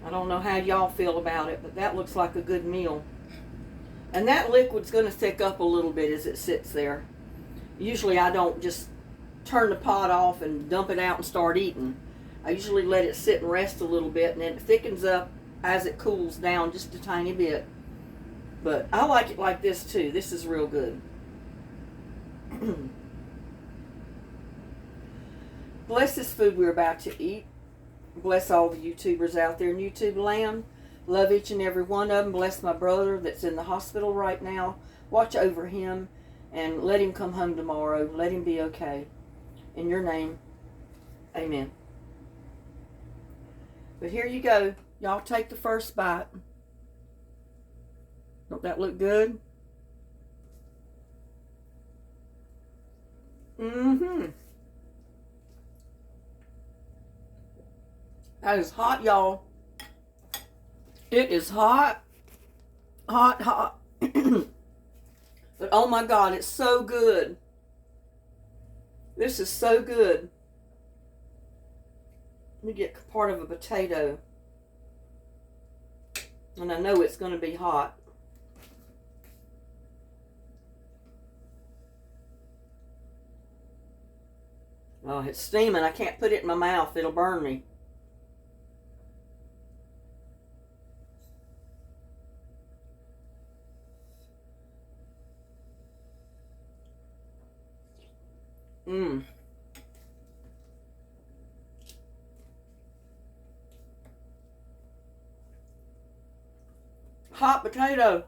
I don't know how y'all feel about it, but that looks like a good meal. And that liquid's going to thick up a little bit as it sits there. Usually I don't just turn the pot off and dump it out and start eating. I usually let it sit and rest a little bit, and then it thickens up as it cools down just a tiny bit. But I like it like this too. This is real good. Bless this food we're about to eat. Bless all the YouTubers out there in YouTube land. Love each and every one of them. Bless my brother that's in the hospital right now. Watch over him and let him come home tomorrow. Let him be okay. In your name, amen. But here you go. Y'all take the first bite. Don't that look good? Mm-hmm. That is hot, y'all. It is hot. Hot, hot. But oh my God, it's so good. This is so good. Let me get part of a potato. And I know it's going to be hot. Oh, it's steaming. I can't put it in my mouth. It'll burn me. Mmm. Hot potato.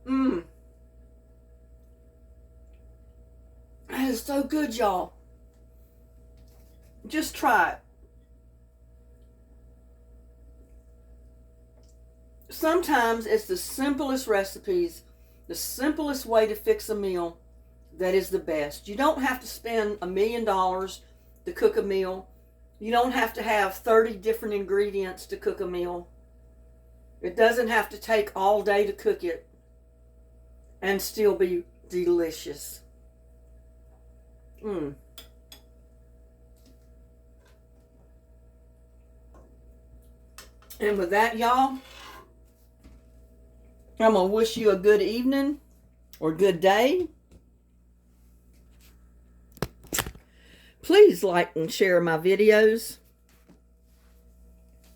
Mmm. That is so good, y'all. Just try it. Sometimes it's the simplest recipes, the simplest way to fix a meal that is the best. You don't have to spend $1 million to cook a meal. You don't have to have 30 different ingredients to cook a meal. It doesn't have to take all day to cook it and still be delicious. Mmm. And with that, y'all, I'm going to wish you a good evening or good day. Please like and share my videos.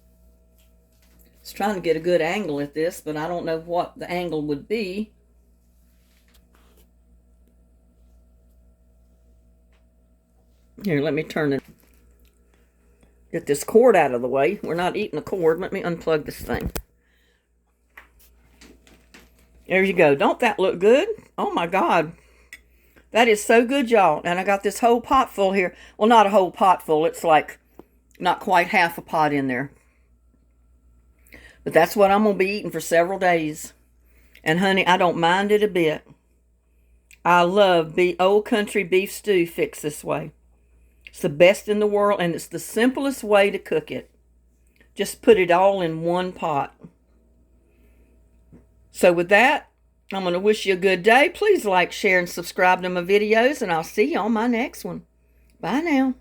I was trying to get a good angle at this, but I don't know what the angle would be. Here, let me turn it. Get this cord out of the way. We're not eating a cord. Let me unplug this thing. There you go. Don't that look good? Oh my God. That is so good, y'all. And I got this whole pot full here. Well, not a whole pot full. It's like not quite half a pot in there. But that's what I'm going to be eating for several days. And honey, I don't mind it a bit. I love old country beef stew fixed this way. It's the best in the world, and it's the simplest way to cook it. Just put it all in one pot. So with that, I'm going to wish you a good day. Please like, share, and subscribe to my videos, and I'll see you on my next one. Bye now.